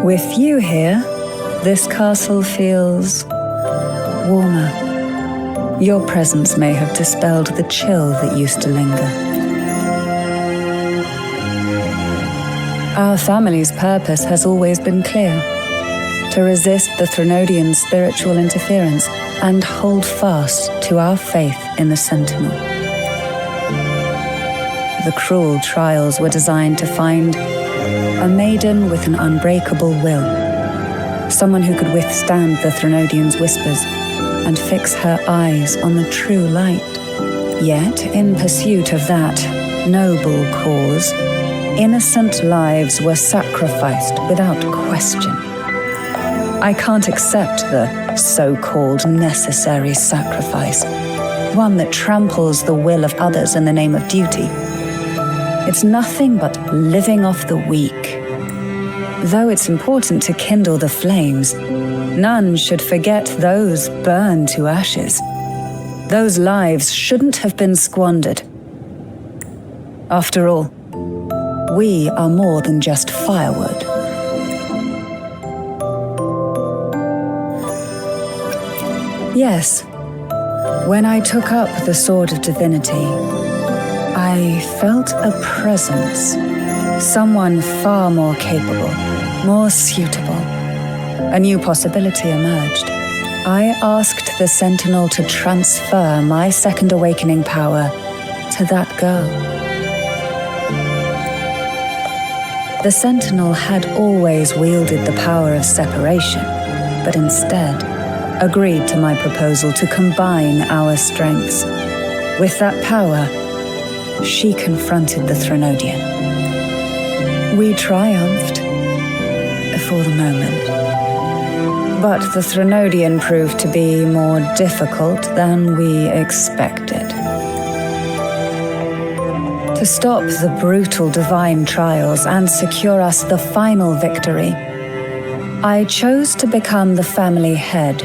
With you here, this castle feels warmer. Your presence may have dispelled the chill that used to linger. Our family's purpose has always been clear: to resist the Threnodians' spiritual interference and hold fast to our faith in the Sentinel. The cruel trials were designed to find a maiden with an unbreakable will, someone who could withstand the Threnodians' whispers and fix her eyes on the true light. Yet, in pursuit of that noble cause, innocent lives were sacrificed without question. I can't accept the so-called necessary sacrifice, one that tramples the will of others in the name of duty. It's nothing but living off the weak. Though it's important to kindle the flames, none should forget those burned to ashes. Those lives shouldn't have been squandered. After all, we are more than just firewood. Yes, when I took up the Sword of Divinity, I felt a presence, someone far more capable, more suitable. A new possibility emerged. I asked the Sentinel to transfer my second awakening power to that girl. The Sentinel had always wielded the power of separation, but instead agreed to my proposal to combine our strengths. With that power, she confronted the Threnodian. We triumphed for the moment. But the Threnodian proved to be more difficult than we expected. To stop the brutal divine trials and secure us the final victory, I chose to become the family head,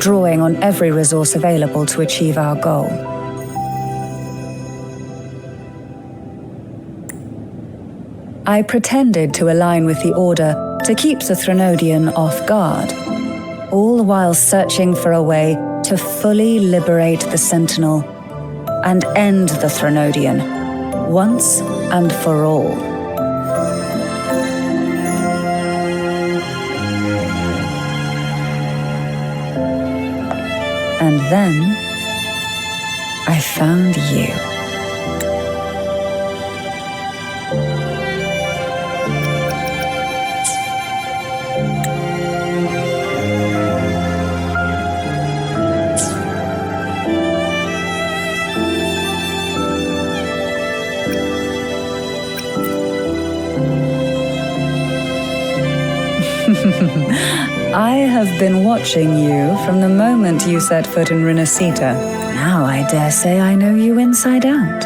drawing on every resource available to achieve our goal. I pretended to align with the Order to keep the Threnodian off guard, all the while searching for a way to fully liberate the Sentinel and end the Threnodian once and for all. And then I found you. I have been watching you from the moment you set foot in Renacita. Now I dare say I know you inside out.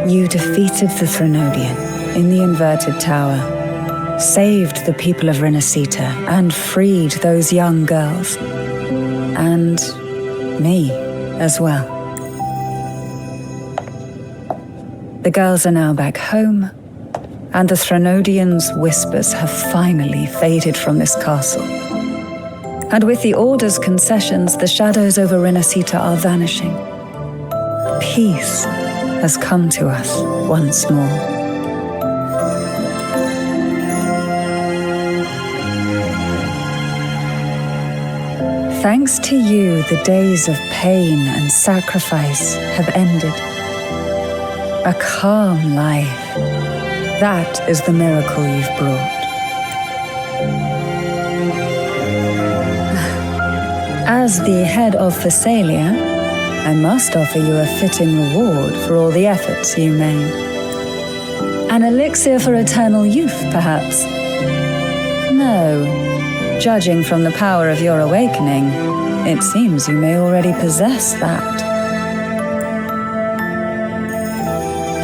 You defeated the Threnodian in the Inverted Tower, saved the people of Renacita, and freed those young girls. And me as well. The girls are now back home, and the Threnodians' whispers have finally faded from this castle. And with the Order's concessions, the shadows over Renacita are vanishing. Peace has come to us once more. Thanks to you, the days of pain and sacrifice have ended. A calm life. That is the miracle you've brought. As the head of Phasalia, I must offer you a fitting reward for all the efforts you made. An elixir for eternal youth, perhaps? No. Judging from the power of your awakening, it seems you may already possess that.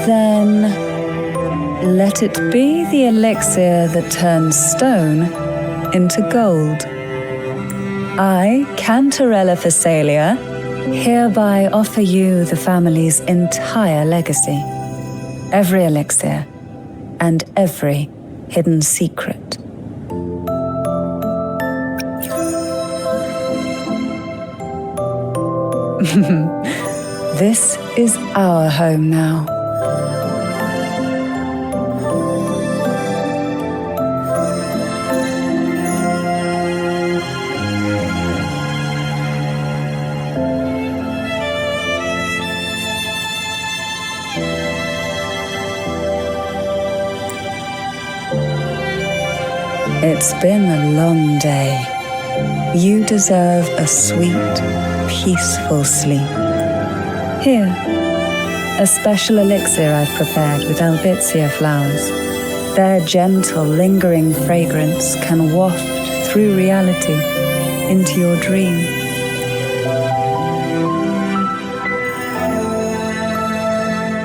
Then let it be the elixir that turns stone into gold. I, Cantarella Phasalia, hereby offer you the family's entire legacy. Every elixir and every hidden secret. This is our home now. It's been a long day. You deserve a sweet, peaceful sleep. Here, a special elixir I've prepared with albizia flowers. Their gentle, lingering fragrance can waft through reality into your dream.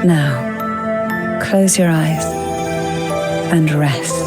Now, close your eyes and rest.